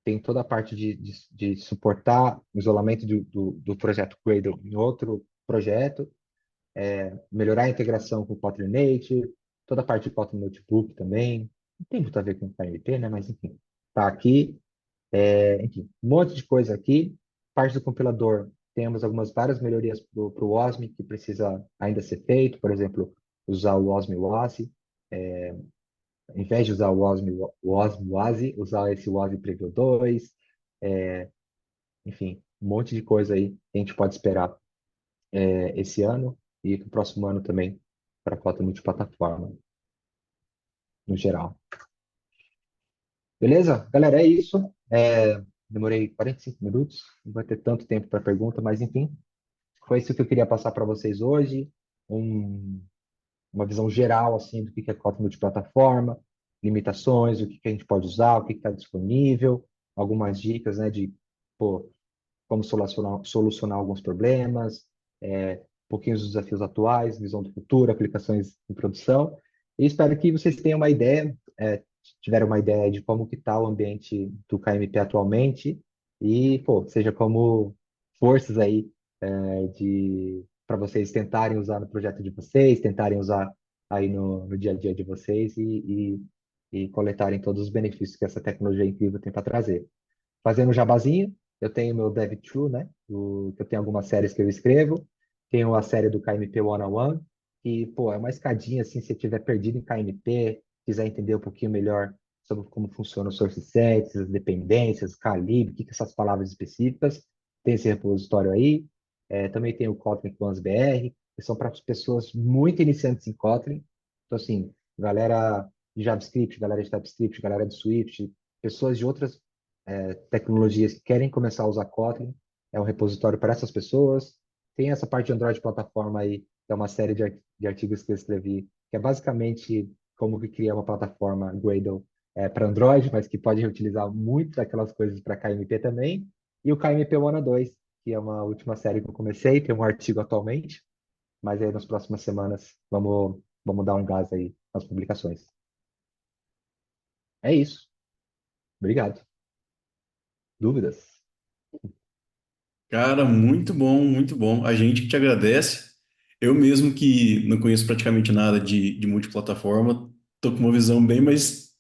Tem toda a parte de suportar o isolamento do projeto Gradle em outro projeto, melhorar a integração com o Kotlin Native, toda a parte de Kotlin Notebook também. Não tem muito a ver com o KMP, né? Mas enfim, tá aqui. Enfim, um monte de coisa aqui. Parte do compilador, temos várias melhorias para o OSM que precisa ainda ser feito, por exemplo, usar o OSM WASI, ao invés de usar o OSM WASI, usar esse WASI Preview 2, enfim, um monte de coisa aí que a gente pode esperar esse ano e para o próximo ano também para a cota multiplataforma, no geral. Beleza? Galera, é isso. Demorei 45 minutos, não vai ter tanto tempo para pergunta, mas enfim, foi isso que eu queria passar para vocês hoje. Um, uma visão geral assim do que é cota multiplataforma, limitações, o que a gente pode usar, o que está disponível, algumas dicas, né, de pô, como solucionar alguns problemas, um pouquinho dos desafios atuais, visão do futuro, aplicações em produção. E espero que vocês tenham uma ideia, tiveram uma ideia de como que está o ambiente do KMP atualmente e, pô, seja como forças aí de para vocês tentarem usar no projeto de vocês, tentarem usar aí no dia a dia de vocês e coletarem todos os benefícios que essa tecnologia incrível tem para trazer. Fazendo um jabazinho, eu tenho meu DevTrue, né? Que eu tenho algumas séries que eu escrevo. Tenho a série do KMP One-on-One, que, pô, é uma escadinha, assim, se você estiver perdido em KMP, quiser entender um pouquinho melhor sobre como funciona o source sets, as dependências, calibre, o que essas palavras específicas, tem esse repositório aí. Também tem o Kotlin Commands BR, que são para pessoas muito iniciantes em Kotlin. Então, assim, galera de JavaScript, galera de TypeScript, galera de Swift, pessoas de outras tecnologias que querem começar a usar Kotlin, é um repositório para essas pessoas. Tem essa parte de Android plataforma aí, que é uma série de artigos que eu escrevi, que é basicamente como que criar uma plataforma Gradle para Android, mas que pode reutilizar muito daquelas coisas para KMP também. E o KMP 1.2, que é uma última série que eu comecei, tem um artigo atualmente, mas aí nas próximas semanas vamos dar um gás aí nas publicações. É isso. Obrigado. Dúvidas? Cara, muito bom, muito bom. A gente que te agradece. Eu mesmo que não conheço praticamente nada de multiplataforma, tô com uma visão bem mais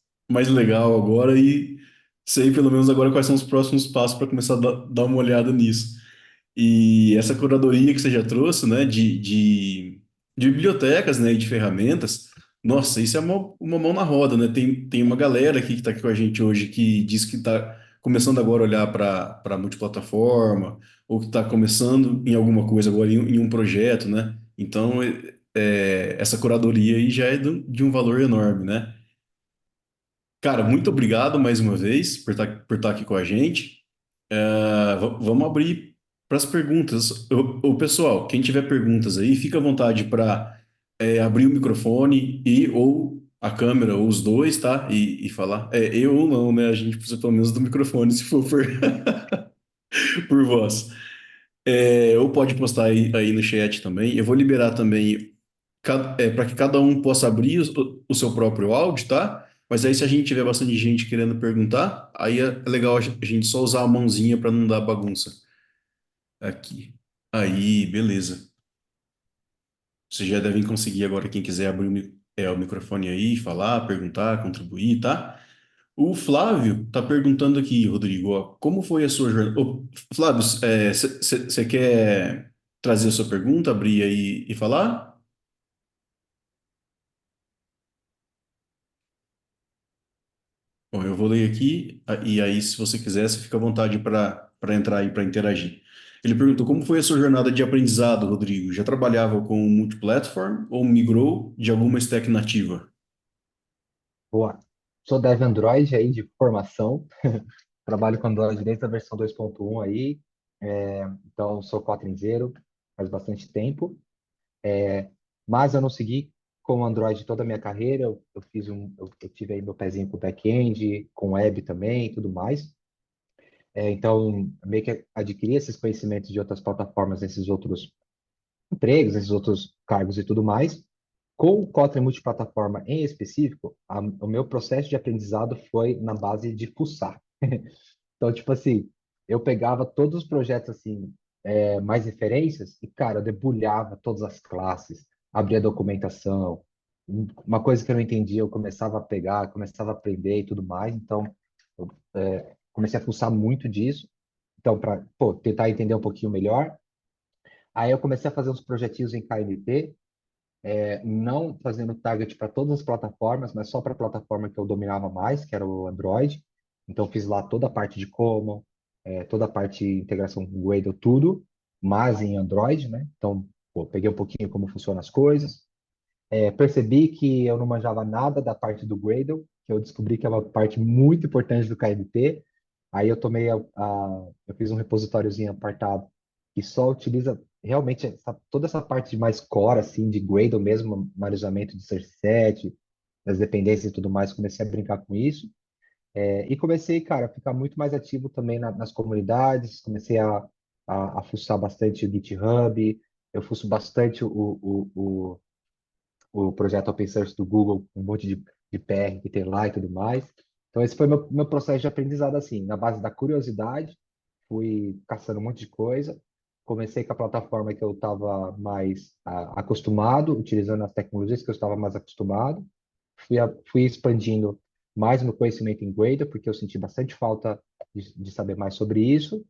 legal agora e sei pelo menos agora quais são os próximos passos para começar a dar uma olhada nisso. E essa curadoria que você já trouxe, né, de bibliotecas, né, e de ferramentas, Nossa, isso é uma mão na roda, né? Tem uma galera aqui que está aqui com a gente hoje que diz que está começando agora a olhar para multiplataforma, ou que está começando em alguma coisa agora, em um projeto, né? Então, essa curadoria aí já é de um valor enorme, né? Cara, muito obrigado mais uma vez por estar aqui com a gente. Vamos abrir para as perguntas. Pessoal, quem tiver perguntas aí, fica à vontade para abrir o microfone e ou a câmera, ou os dois, tá? E falar. Eu ou não, né? A gente precisa pelo menos do microfone, se for por voz. Ou pode postar aí no chat também. Eu vou liberar também para que cada um possa abrir o seu próprio áudio, tá? Mas aí, se a gente tiver bastante gente querendo perguntar, aí é legal a gente só usar a mãozinha para não dar bagunça. Aqui. Aí, beleza. Vocês já devem conseguir agora, quem quiser abrir o microfone aí, falar, perguntar, contribuir, tá? O Flávio tá perguntando aqui, Rodrigo, ó, como foi a sua jornada? Ô, Flávio, você quer trazer a sua pergunta, abrir aí e falar? Bom, eu vou ler aqui, e aí, se você quiser, você fica à vontade para entrar aí, para interagir. Ele perguntou, como foi a sua jornada de aprendizado, Rodrigo? Já trabalhava com multiplatform ou migrou de alguma stack nativa? Boa. Sou dev Android aí de formação. Trabalho com Android desde a versão 2.1 aí. Então, sou quatrenzeiro faz bastante tempo. Mas eu não segui com Android toda a minha carreira. Eu tive aí meu pezinho com back-end, com web também e tudo mais. Então, meio que adquiri esses conhecimentos de outras plataformas, esses outros empregos, esses outros cargos e tudo mais. Com o Kotlin multiplataforma em específico, o meu processo de aprendizado foi na base de fuçar. Então, tipo assim, eu pegava todos os projetos assim, mais referências e, cara, eu debulhava todas as classes, abria documentação. Uma coisa que eu não entendia, eu começava a pegar, começava a aprender e tudo mais. Então, eu comecei a fuçar muito disso. Então, para tentar entender um pouquinho melhor. Aí eu comecei a fazer uns projetinhos em KMP, não fazendo target para todas as plataformas, mas só para a plataforma que eu dominava mais, que era o Android. Então, fiz lá toda a parte de Common, toda a parte de integração com o Gradle, tudo, mas em Android, né? Então, pô, peguei um pouquinho como funcionam as coisas. Percebi que eu não manjava nada da parte do Gradle, que eu descobri que é uma parte muito importante do KMP. Aí eu eu fiz um repositóriozinho apartado que só utiliza realmente toda essa parte de mais core, assim, de Gradle mesmo, manejamento de Search Set, das dependências e tudo mais. Comecei a brincar com isso. E comecei, cara, a ficar muito mais ativo também nas comunidades. Comecei a fuçar bastante o GitHub. Eu fuço bastante o projeto Open Source do Google, um monte de PR que tem lá e tudo mais. Então, esse foi meu processo de aprendizado, assim, na base da curiosidade, fui caçando um monte de coisa. Comecei com a plataforma que eu estava mais acostumado, utilizando as tecnologias que eu estava mais acostumado. Fui expandindo mais meu conhecimento em Gradle, porque eu senti bastante falta de saber mais sobre isso.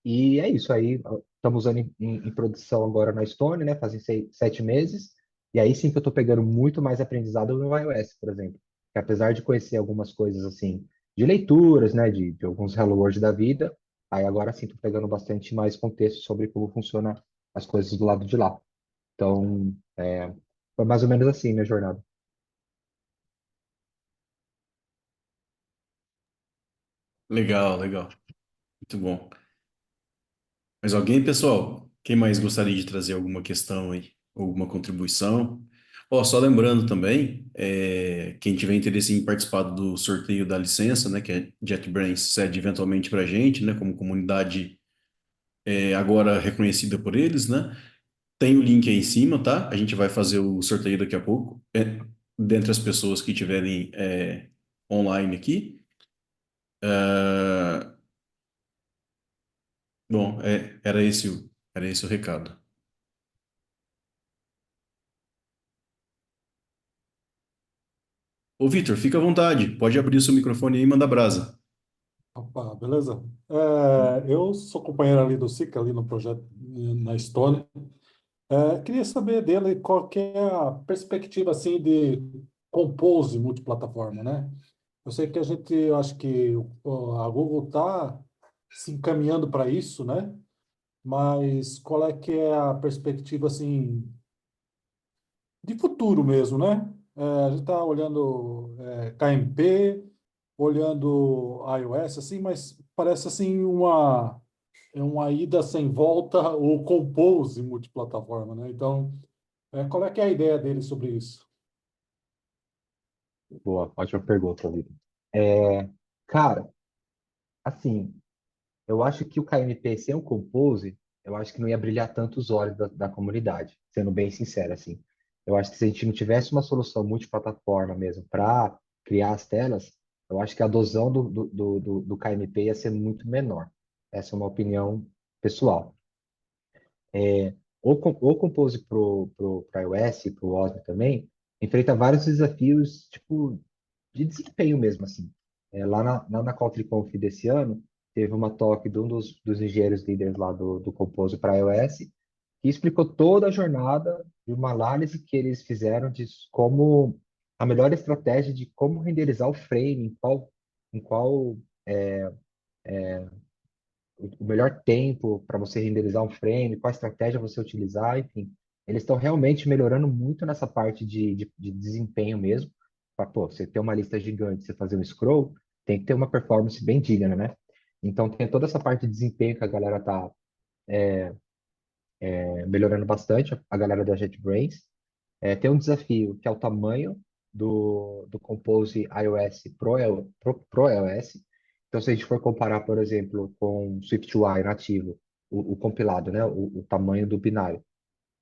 E é isso aí. Estamos usando em produção agora na Stone, né? Fazem 7 meses. E aí sim que eu estou pegando muito mais aprendizado no iOS, por exemplo. Que apesar de conhecer algumas coisas assim, de leituras, né? De alguns Hello World da vida, aí agora sim estou pegando bastante mais contexto sobre como funciona as coisas do lado de lá. Então, foi mais ou menos assim minha jornada. Legal, legal. Muito bom. Mas alguém, pessoal, quem mais gostaria de trazer alguma questão aí? Alguma contribuição? Ó, só lembrando também, quem tiver interesse em participar do sorteio da licença, né, que a JetBrains cede eventualmente para a gente, né, como comunidade agora reconhecida por eles, né? Tem o link aí em cima, tá? A gente vai fazer o sorteio daqui a pouco, dentre as pessoas que estiverem online aqui. Ah, bom, era esse o recado. Ô, Vitor, fica à vontade. Pode abrir o seu microfone aí e manda brasa. Opa, beleza? Eu sou companheiro ali do SIC, ali no projeto na Estônia. Queria saber dele qual que é a perspectiva assim de compose multiplataforma, né? Eu sei que a gente, eu acho que a Google está se encaminhando para isso, né? Mas qual é que é a perspectiva assim de futuro mesmo, né? A gente está olhando KMP, olhando iOS, assim, mas parece assim uma ida sem volta ou compose multiplataforma, né? Então, qual é que é a ideia dele sobre isso? Boa, ótima pergunta, Vitor. É, cara, assim, eu acho que o KMP sem o Compose, eu acho que não ia brilhar tanto os olhos da comunidade, sendo bem sincero, assim. Eu acho que se a gente não tivesse uma solução multiplataforma mesmo para criar as telas, eu acho que a adesão do KMP ia ser muito menor. Essa é uma opinião pessoal. O Compose pro iOS e pro Osmo também enfrenta vários desafios, tipo, de desempenho mesmo, assim. Lá na QualtriConf desse ano, teve uma talk de um dos engenheiros líderes lá do Compose para iOS, que explicou toda a jornada de uma análise que eles fizeram de como a melhor estratégia de como renderizar o frame, em qual o melhor tempo para você renderizar um frame, qual estratégia você utilizar, enfim. Eles estão realmente melhorando muito nessa parte de desempenho mesmo. Pô, você ter uma lista gigante, você fazer um scroll, tem que ter uma performance bem digna, né? Então tem toda essa parte de desempenho que a galera tá melhorando bastante, a galera da JetBrains. Tem um desafio que é o tamanho do Compose iOS Pro iOS. Então, se a gente for comparar, por exemplo, com o SwiftUI nativo, o compilado, né, o tamanho do binário,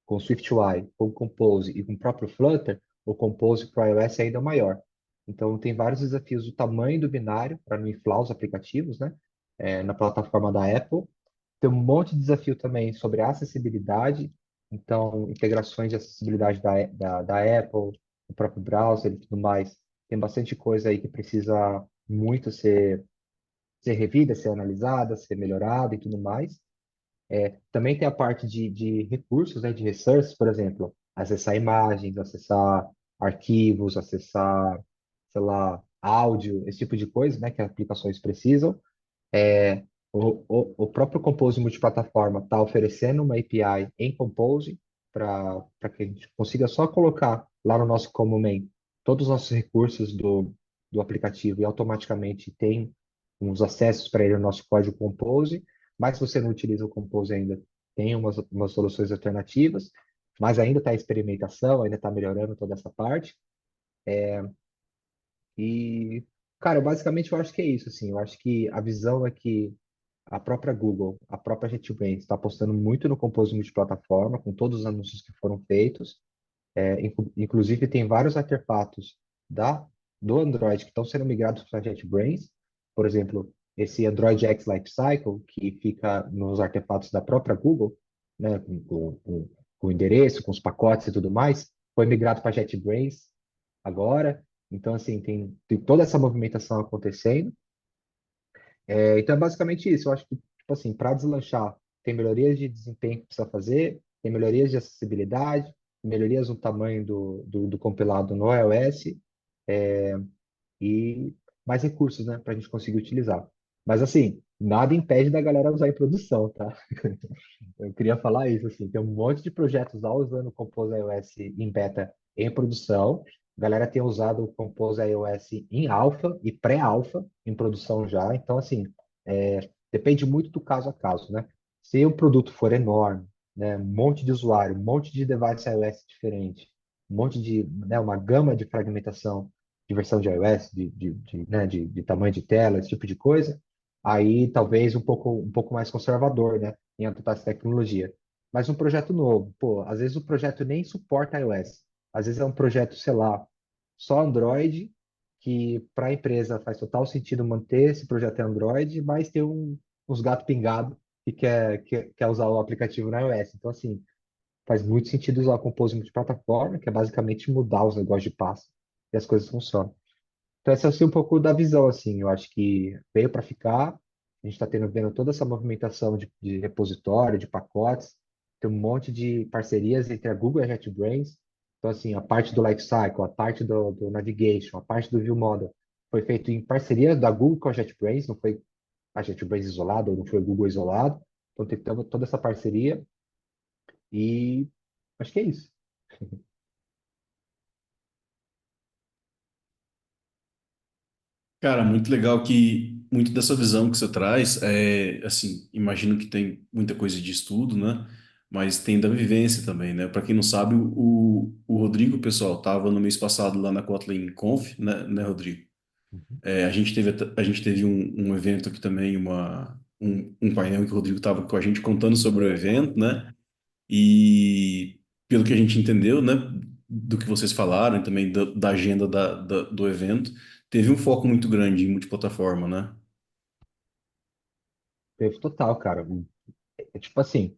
com o SwiftUI, com o Compose e com o próprio Flutter, o Compose Pro iOS é ainda maior. Então, tem vários desafios do tamanho do binário para não inflar os aplicativos, né, na plataforma da Apple. Tem um monte de desafio também sobre acessibilidade, então, integrações de acessibilidade da Apple, o próprio browser e tudo mais. Tem bastante coisa aí que precisa muito ser revida, ser analisada, ser melhorada e tudo mais. Também tem a parte de recursos, né, de resources, por exemplo, acessar imagens, acessar arquivos, acessar, sei lá, áudio, esse tipo de coisa, né, que as aplicações precisam. O próprio Compose multiplataforma está oferecendo uma API em Compose para que a gente consiga só colocar lá no nosso Common Main todos os nossos recursos do aplicativo e automaticamente tem uns acessos para ele no nosso código Compose. Mas se você não utiliza o Compose ainda, tem umas soluções alternativas, mas ainda está em experimentação, ainda está melhorando toda essa parte. E, cara, basicamente eu acho que é isso, assim. Eu acho que a visão é que a própria Google, a própria JetBrains está apostando muito no Compose multiplataforma, com todos os anúncios que foram feitos. Inclusive, tem vários artefatos da, do Android que estão sendo migrados para a JetBrains. Por exemplo, esse Android X Lifecycle, que fica nos artefatos da própria Google, né, com o endereço, com os pacotes e tudo mais, foi migrado para a JetBrains agora. Então, assim, tem toda essa movimentação acontecendo. Então é basicamente isso. Eu acho que, tipo assim, para deslanchar, tem melhorias de desempenho que precisa fazer, tem melhorias de acessibilidade, melhorias no tamanho do compilado no iOS e mais recursos, né, para a gente conseguir utilizar. Mas, assim, nada impede da galera usar em produção, tá? Eu queria falar isso, assim, tem um monte de projetos lá usando o Compose iOS em beta em produção. A galera tem usado o Compose iOS em alfa e pré-alfa em produção já. Então, assim, depende muito do caso a caso, né? Se o produto for enorme, né, um monte de usuário, um monte de device iOS diferente, um monte de, né, uma gama de fragmentação de versão de iOS, né, de tamanho de tela, esse tipo de coisa, aí talvez um pouco mais conservador, né? Em adotar essa tecnologia. Mas um projeto novo, pô, às vezes o projeto nem suporta iOS. Às vezes é um projeto, sei lá, só Android, que para a empresa faz total sentido manter esse projeto em Android, mas tem uns gato pingado que quer usar o aplicativo na iOS. Então, assim, faz muito sentido usar o Compose multiplataforma, que é basicamente mudar os negócios de passo e as coisas funcionam. Então, essa é assim, um pouco da visão, assim. Eu acho que veio para ficar. A gente está vendo toda essa movimentação de repositório, de pacotes. tem um monte de parcerias entre a Google e a JetBrains. Então, assim, a parte do Lifecycle, a parte do Navigation, a parte do View Model foi feito em parceria da Google com a JetBrains, não foi a JetBrains isolado, ou não foi o Google isolado. Então, tem toda essa parceria e acho que é isso. Cara, muito legal que muito dessa visão que você traz assim, imagino que tem muita coisa de estudo, né? Mas tem da vivência também, né? Para quem não sabe, o Rodrigo, pessoal, estava no mês passado lá na Kotlin Conf, né, Rodrigo? Uhum. A gente teve um evento aqui também, um painel que o Rodrigo estava com a gente contando sobre o evento, né? E pelo que a gente entendeu, né, do que vocês falaram e também da agenda do evento, teve um foco muito grande em multiplataforma, né? Teve total, cara. É tipo assim,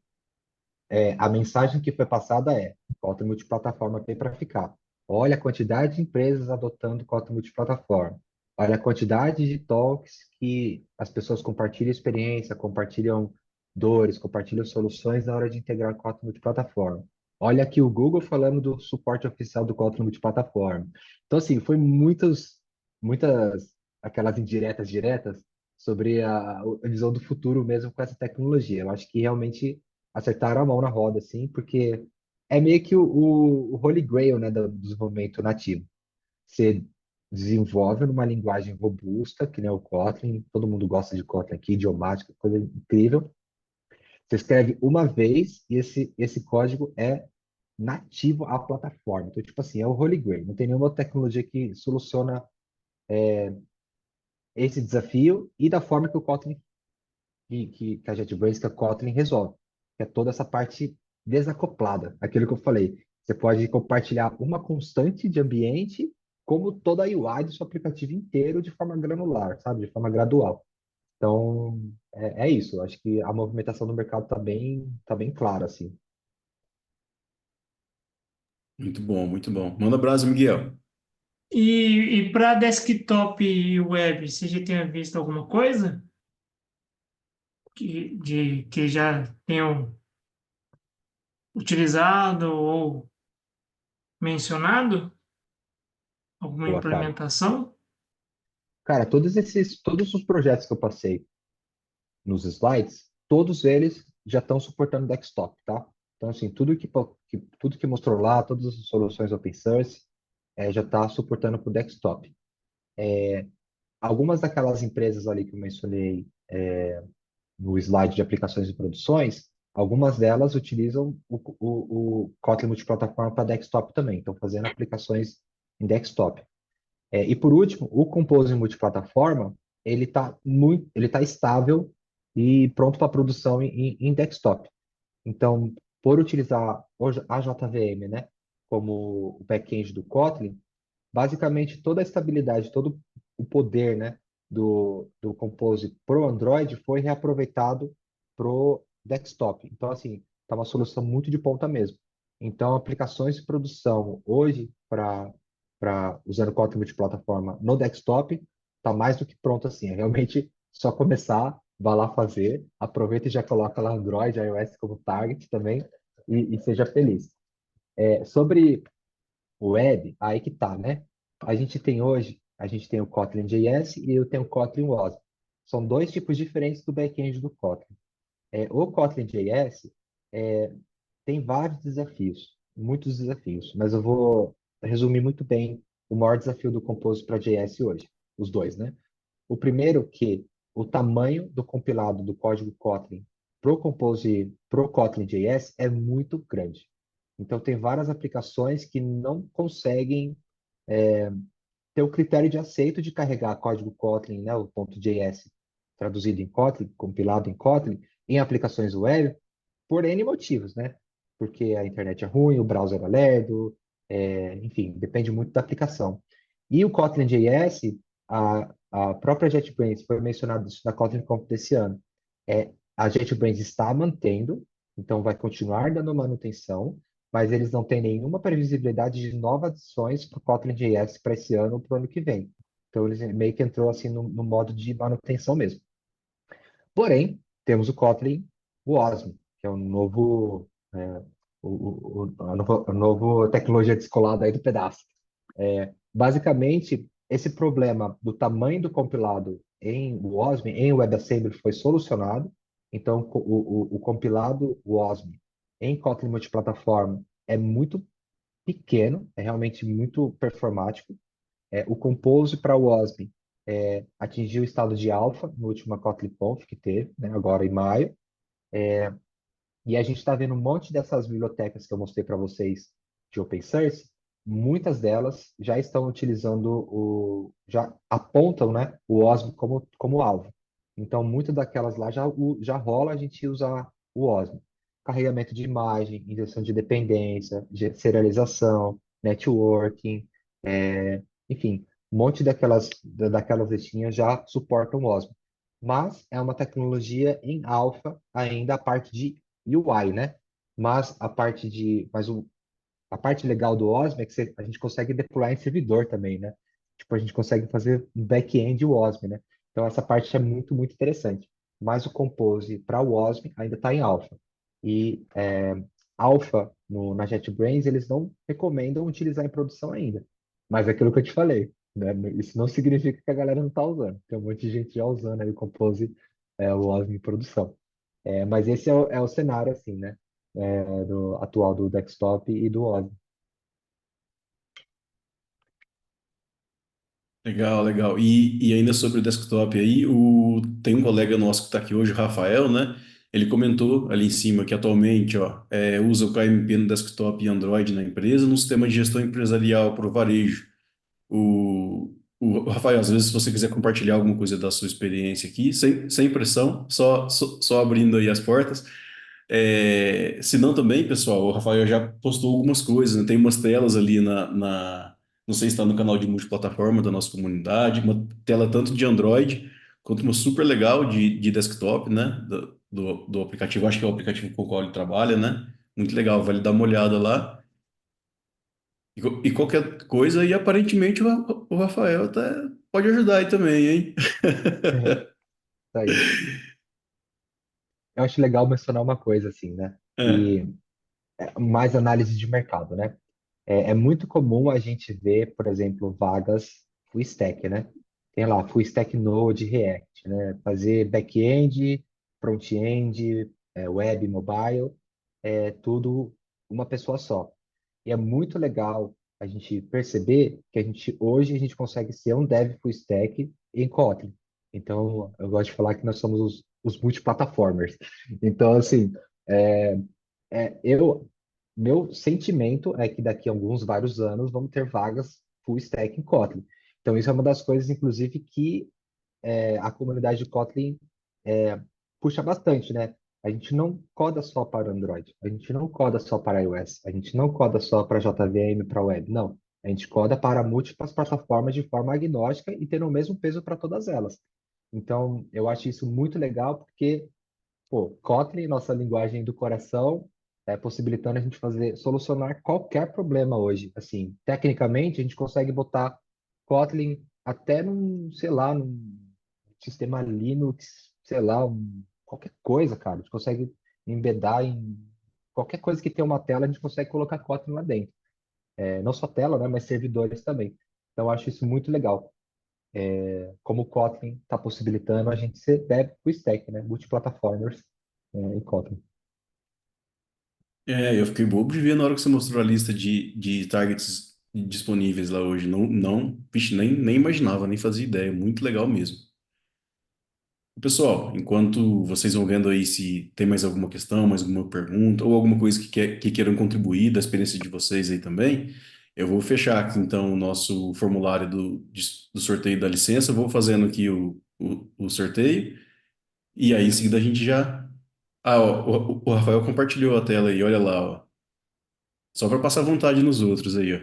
a mensagem que foi passada é: Kotlin multiplataforma tem para ficar. Olha a quantidade de empresas adotando Kotlin multiplataforma. Olha a quantidade de talks que as pessoas compartilham experiência, compartilham dores, compartilham soluções na hora de integrar Kotlin multiplataforma. Olha aqui o Google falando do suporte oficial do Kotlin multiplataforma. Então, assim, foi muitas aquelas indiretas diretas sobre a visão do futuro mesmo com essa tecnologia. Eu acho que realmente acertaram a mão na roda, assim, porque é meio que o Holy Grail, né, do desenvolvimento nativo. Você desenvolve numa linguagem robusta, que nem o Kotlin, todo mundo gosta de Kotlin aqui, idiomática, coisa incrível. Você escreve uma vez e esse código é nativo à plataforma. Então, tipo assim, é o Holy Grail. Não tem nenhuma outra tecnologia que soluciona esse desafio e da forma que o Kotlin que a JetBrains, que a Kotlin resolve, que é toda essa parte desacoplada, aquilo que eu falei. Você pode compartilhar uma constante de ambiente, como toda a UI do seu aplicativo inteiro de forma granular, sabe? De forma gradual. Então, é isso. Eu acho que a movimentação do mercado tá bem clara, assim. Muito bom, muito bom. Manda abraço, Miguel. E para desktop e web, você já tinha visto alguma coisa que já tenham utilizado ou mencionado? Alguma Boa, cara. implementação? Cara, todos os projetos que eu passei nos slides, todos eles já estão suportando desktop, tá? Então, assim, tudo que mostrou lá, todas as soluções open source, já está suportando para o desktop. Algumas daquelas empresas ali que eu mencionei no slide de aplicações e produções, algumas delas utilizam o Kotlin multiplataforma para desktop também, estão fazendo aplicações em desktop. E por último, o Compose multiplataforma, ele tá estável e pronto para produção em desktop. Então, por utilizar a JVM, né, como o back-end do Kotlin, basicamente toda a estabilidade, todo o poder, né, do Compose para o Android foi reaproveitado para o desktop. Então, assim, tá uma solução muito de ponta mesmo. Então, aplicações de produção hoje para usando Kotlin multiplataforma no desktop tá mais do que pronto assim. É realmente só começar, vá lá fazer, aproveita e já coloca lá Android, iOS como target também e seja feliz. Sobre o web, aí que tá, né? A gente tem o Kotlin JS e eu tenho o Kotlin WASM. São dois tipos diferentes do back-end do Kotlin. O Kotlin JS tem vários desafios, muitos desafios, mas eu vou resumir muito bem o maior desafio do Compose para JS hoje, os dois, né? O primeiro que o tamanho do compilado do código Kotlin pro Kotlin JS é muito grande. Então tem várias aplicações que não conseguem ter o critério de aceito de carregar código Kotlin, né, o .js traduzido em Kotlin, compilado em Kotlin, em aplicações web, por N motivos, né? Porque a internet é ruim, o browser é lerdo, enfim, depende muito da aplicação. E o Kotlin JS, a própria JetBrains, foi mencionado isso na Kotlin Conf desse ano, a JetBrains está mantendo, então vai continuar dando manutenção, mas eles não têm nenhuma previsibilidade de novas adições para o Kotlin JS para esse ano ou para o ano que vem. Então, eles meio que entrou assim no modo de manutenção mesmo. Porém, temos o Kotlin WASM, que é um novo A nova tecnologia descolada aí do pedaço. Basicamente, esse problema do tamanho do compilado em WASM, em WebAssembly, foi solucionado. Então, o compilado WASM em Kotlin multiplataforma é muito pequeno, é realmente muito performático. O Compose para o WASM atingiu o estado de alfa no último Kotlin Conf que teve, né, agora em maio. E a gente está vendo um monte dessas bibliotecas que eu mostrei para vocês de open source, muitas delas já estão utilizando já apontam, né, o OSM como alvo. Então, muitas daquelas lá já rola a gente usar o OSM. Carregamento de imagem, injeção de dependência, serialização, networking, enfim, um monte daquelas listinhas já suportam o OSM. Mas é uma tecnologia em alfa ainda a parte de UI, né? A parte legal do OSM é que a gente consegue deployar em servidor também, né? Tipo, a gente consegue fazer um back-end OSM, né? Então, essa parte é muito, muito interessante. Mas o Compose para o OSM ainda está em alfa. E alfa na JetBrains, eles não recomendam utilizar em produção ainda. Mas é aquilo que eu te falei, né? Isso não significa que a galera não está usando. Tem um monte de gente já usando aí o Compose, o OSM em produção. Mas esse é o cenário, assim, né? Do atual do desktop e do OSM. Legal, legal. E ainda sobre o desktop aí, tem um colega nosso que está aqui hoje, o Rafael, né? Ele comentou ali em cima que atualmente, ó, usa o KMP no desktop e Android na empresa, no sistema de gestão empresarial para o varejo. O Rafael, às vezes, se você quiser compartilhar alguma coisa da sua experiência aqui, sem pressão, só abrindo aí as portas. Se não também, pessoal, o Rafael já postou algumas coisas, né? Tem umas telas ali não sei se está no canal de multiplataforma da nossa comunidade, uma tela tanto de Android quanto uma super legal de desktop, né? Do aplicativo, acho que é o aplicativo com o qual ele trabalha, né? Muito legal, vale dar uma olhada lá. E qualquer coisa, e aparentemente o Rafael até pode ajudar aí também, hein? Tá aí. Eu acho legal mencionar uma coisa, assim, né? É. E mais análise de mercado, né? É muito comum a gente ver, por exemplo, vagas full stack, né? Tem lá, full stack Node, React, né? Fazer back-end, front-end, web, mobile, tudo uma pessoa só. E é muito legal a gente perceber que hoje a gente consegue ser um dev full stack em Kotlin. Então, eu gosto de falar que nós somos os multiplataformers. Então, assim, é, eu, meu sentimento é que daqui a vários anos, vamos ter vagas full stack em Kotlin. Então, isso é uma das coisas, inclusive, que a comunidade de Kotlin puxa bastante, né? A gente não coda só para Android, a gente não coda só para iOS, a gente não coda só para JVM, para web, não. A gente coda para múltiplas plataformas de forma agnóstica e tendo o mesmo peso para todas elas. Então, eu acho isso muito legal porque, pô, Kotlin, nossa linguagem do coração, possibilitando a gente solucionar qualquer problema hoje. Assim, tecnicamente, a gente consegue botar Kotlin até sei lá, num sistema Linux, sei lá, qualquer coisa, cara. A gente consegue embedar em qualquer coisa que tenha uma tela, a gente consegue colocar Kotlin lá dentro. Não só tela, né, mas servidores também. Então, eu acho isso muito legal. Como o Kotlin está possibilitando a gente ser dev full stack, né, multiplataformers em Kotlin. Eu fiquei bobo de ver na hora que você mostrou a lista de targets disponíveis lá hoje. Não, não, vixe, nem imaginava, nem fazia ideia. Muito legal mesmo. Pessoal, enquanto vocês vão vendo aí se tem mais alguma questão, mais alguma pergunta, ou alguma coisa que queiram contribuir da experiência de vocês aí também, eu vou fechar aqui então o nosso formulário do sorteio da licença, vou fazendo aqui o sorteio, e aí em seguida a gente já. Ah, ó, o Rafael compartilhou a tela aí, olha lá, ó. Só para passar vontade nos outros aí, ó.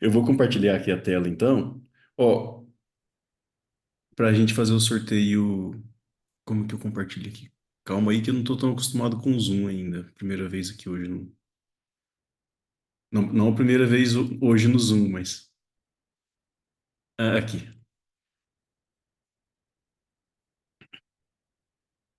Eu vou compartilhar aqui a tela então. Ó, para a gente fazer o sorteio. Como que eu compartilho aqui? Calma aí que eu não tô tão acostumado com o Zoom ainda. Primeira vez aqui hoje. Não a primeira vez hoje no Zoom, mas. Aqui.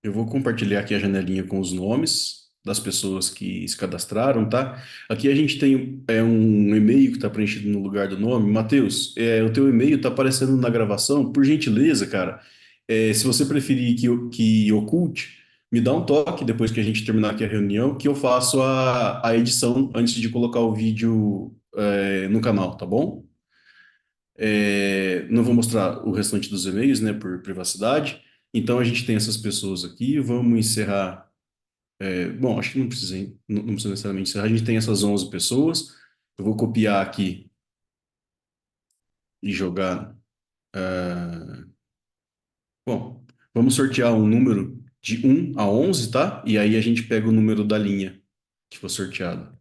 Eu vou compartilhar aqui a janelinha com os nomes das pessoas que se cadastraram, tá? Aqui a gente tem um e-mail que está preenchido no lugar do nome. Matheus, o teu e-mail está aparecendo na gravação. Por gentileza, cara, se você preferir que oculte, me dá um toque depois que a gente terminar aqui a reunião, que eu faço a edição antes de colocar o vídeo, no canal, tá bom? Não vou mostrar o restante dos e-mails, né, por privacidade. Então a gente tem essas pessoas aqui. Vamos encerrar. Bom, acho que não precisa, não precisa necessariamente encerrar. A gente tem essas 11 pessoas. Eu vou copiar aqui e jogar. Bom, vamos sortear um número de 1 a 11, tá? E aí a gente pega o número da linha que for sorteado.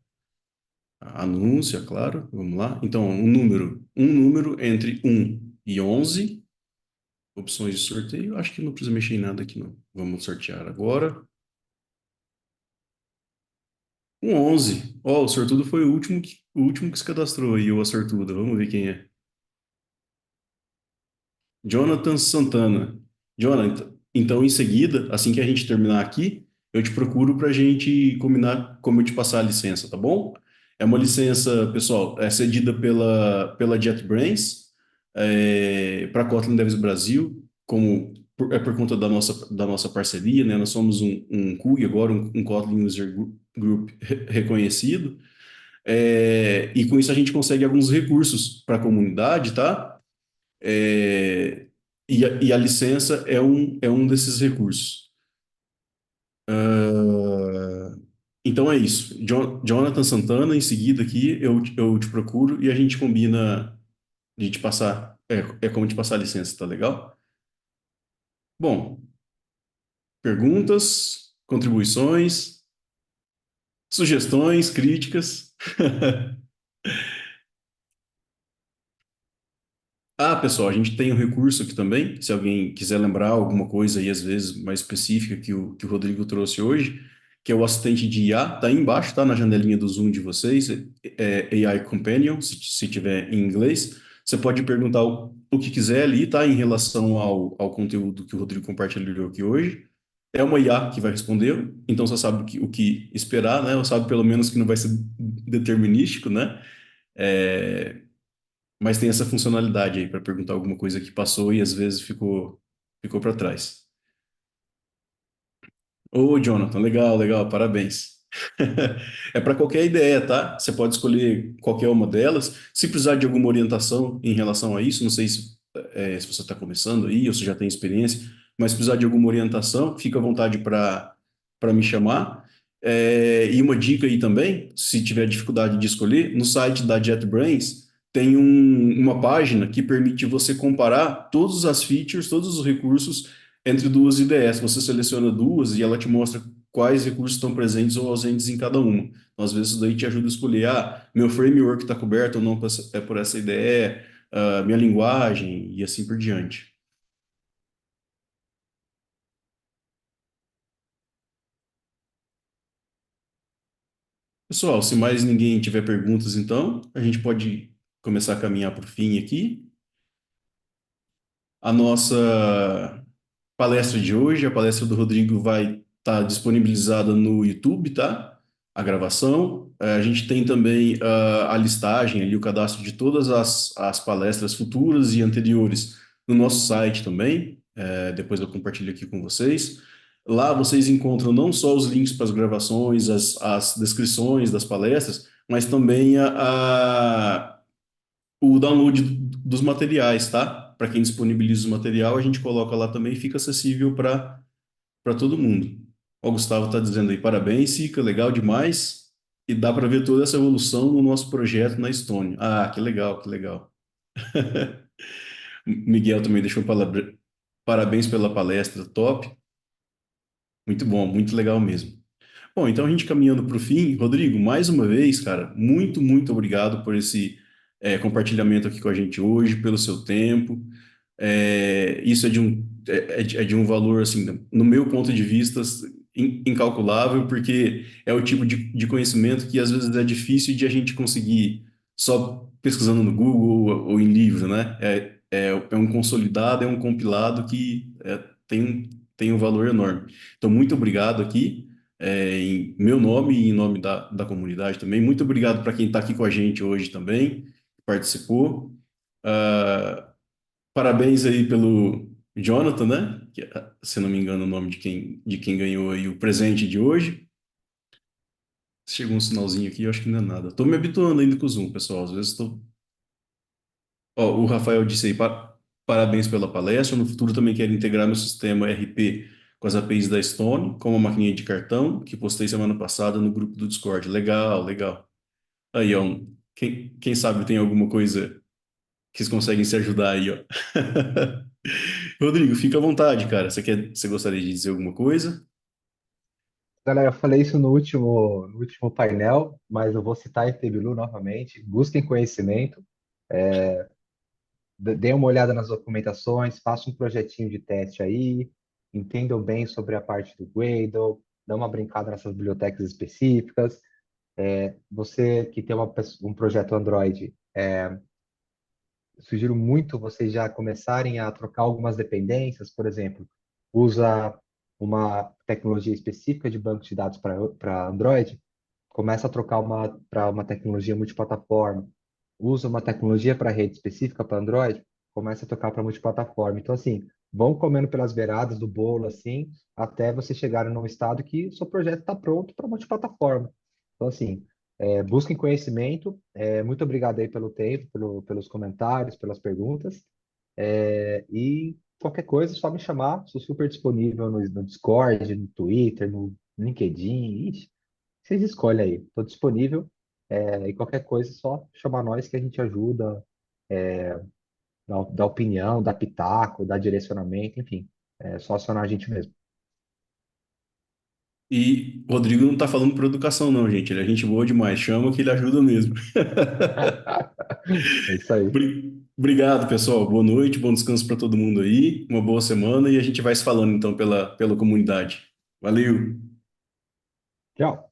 Anúncio, é claro. Vamos lá. Então, um número entre 1 e 11. Opções de sorteio. Acho que não precisa mexer em nada aqui, não. Vamos sortear agora. 11. Ó, o sortudo foi o último que se cadastrou aí, ou a sortuda. Vamos ver quem é. Jonathan Santana. Jonathan, então em seguida, assim que a gente terminar aqui, eu te procuro para a gente combinar como eu te passar a licença, tá bom? É uma licença, pessoal, é cedida pela JetBrains, para Kotlin Devs Brasil, por conta da nossa parceria, né? Nós somos um KUG agora, um Kotlin User Group reconhecido. E com isso a gente consegue alguns recursos para a comunidade, tá? É, e a licença é um desses recursos. Ah, então é isso. Jonathan Santana, em seguida aqui eu te procuro e a gente combina de te passar. É como te passar a licença, tá legal? Bom, perguntas, contribuições, sugestões, críticas. Ah, pessoal, a gente tem um recurso aqui também, se alguém quiser lembrar alguma coisa aí, às vezes, mais específica que o Rodrigo trouxe hoje, que é o assistente de IA, tá aí embaixo, tá na janelinha do Zoom de vocês, AI Companion, se tiver em inglês. Você pode perguntar o que quiser ali, tá, em relação ao conteúdo que o Rodrigo compartilhou aqui hoje. É uma IA que vai responder, então você sabe o que esperar, né? Ou sabe pelo menos que não vai ser determinístico, né? É, mas tem essa funcionalidade aí para perguntar alguma coisa que passou e às vezes ficou para trás. Ô, Jonathan, legal, legal, parabéns. É para qualquer ideia, tá? Você pode escolher qualquer uma delas. Se precisar de alguma orientação em relação a isso, não sei se você está começando aí ou se já tem experiência, mas se precisar de alguma orientação, fica à vontade para me chamar. E uma dica aí também, se tiver dificuldade de escolher, no site da JetBrains tem uma página que permite você comparar todas as features, todos os recursos entre duas IDEs. Você seleciona duas e ela te mostra quais recursos estão presentes ou ausentes em cada uma. Então, às vezes, isso daí te ajuda a escolher, meu framework está coberto ou não por essa IDE, minha linguagem e assim por diante. Pessoal, se mais ninguém tiver perguntas, então, a gente pode começar a caminhar para o fim aqui. A nossa palestra de hoje, a palestra do Rodrigo vai estar disponibilizada no YouTube, tá? A gravação. A gente tem também a listagem ali, o cadastro de todas as palestras futuras e anteriores no nosso site também. Depois eu compartilho aqui com vocês. Lá vocês encontram não só os links para as gravações, as descrições das palestras, mas também o download dos materiais, tá? Para quem disponibiliza o material, a gente coloca lá também e fica acessível para todo mundo. O Gustavo está dizendo aí, parabéns, Sica, legal demais. E dá para ver toda essa evolução no nosso projeto na Estônia. Ah, que legal, que legal. Miguel também deixou parabéns pela palestra, top. Muito bom, muito legal mesmo. Bom, então a gente caminhando para o fim, Rodrigo, mais uma vez, cara, muito, muito obrigado por esse compartilhamento aqui com a gente hoje, pelo seu tempo. Isso é de um valor, assim, no meu ponto de vista, incalculável, porque é o tipo de conhecimento que às vezes é difícil de a gente conseguir só pesquisando no Google ou em livro, né? É um consolidado, é um compilado que tem um valor enorme. Então, muito obrigado aqui, em meu nome e em nome da comunidade também. Muito obrigado para quem está aqui com a gente hoje também, que participou. Ah, parabéns aí pelo Jonathan, né? Que, se não me engano, o nome de quem ganhou aí o presente de hoje. Chegou um sinalzinho aqui, eu acho que não é nada. Estou me habituando ainda com o Zoom, pessoal. Às vezes estou. Ó, o Rafael disse aí, parabéns pela palestra. No futuro também quero integrar meu sistema RP com as APIs da Stone, como a maquininha de cartão, que postei semana passada no grupo do Discord. Legal, legal. Aí, ó, quem sabe tem alguma coisa que vocês conseguem se ajudar aí, ó. Rodrigo, fica à vontade, cara. Você gostaria de dizer alguma coisa? Galera, eu falei isso no último painel, mas eu vou citar a ITBLU novamente. Busquem conhecimento, deem uma olhada nas documentações, façam um projetinho de teste aí, entendam bem sobre a parte do Gradle, dão uma brincada nessas bibliotecas específicas. Você que tem um projeto Android, sugiro muito vocês já começarem a trocar algumas dependências, por exemplo, usa uma tecnologia específica de banco de dados para Android, começa a trocar para uma tecnologia multiplataforma, usa uma tecnologia para rede específica para Android, começa a trocar para multiplataforma. Então, assim, vão comendo pelas beiradas do bolo, assim, até você chegar num estado que o seu projeto está pronto para multiplataforma. Então, assim, busquem conhecimento. Muito obrigado aí pelo tempo, pelos comentários, pelas perguntas. E qualquer coisa, é só me chamar. Sou super disponível no Discord, no Twitter, no LinkedIn. Ixi, vocês escolhem aí. Estou disponível. E qualquer coisa, é só chamar nós que a gente ajuda, dá opinião, dá pitaco, dá direcionamento, enfim. É só acionar a gente mesmo. E o Rodrigo não tá falando por educação, não, gente. Ele é gente boa demais. Chama que ele ajuda mesmo. É isso aí. Obrigado, pessoal. Boa noite, bom descanso para todo mundo aí. Uma boa semana e a gente vai se falando então pela comunidade. Valeu! Tchau.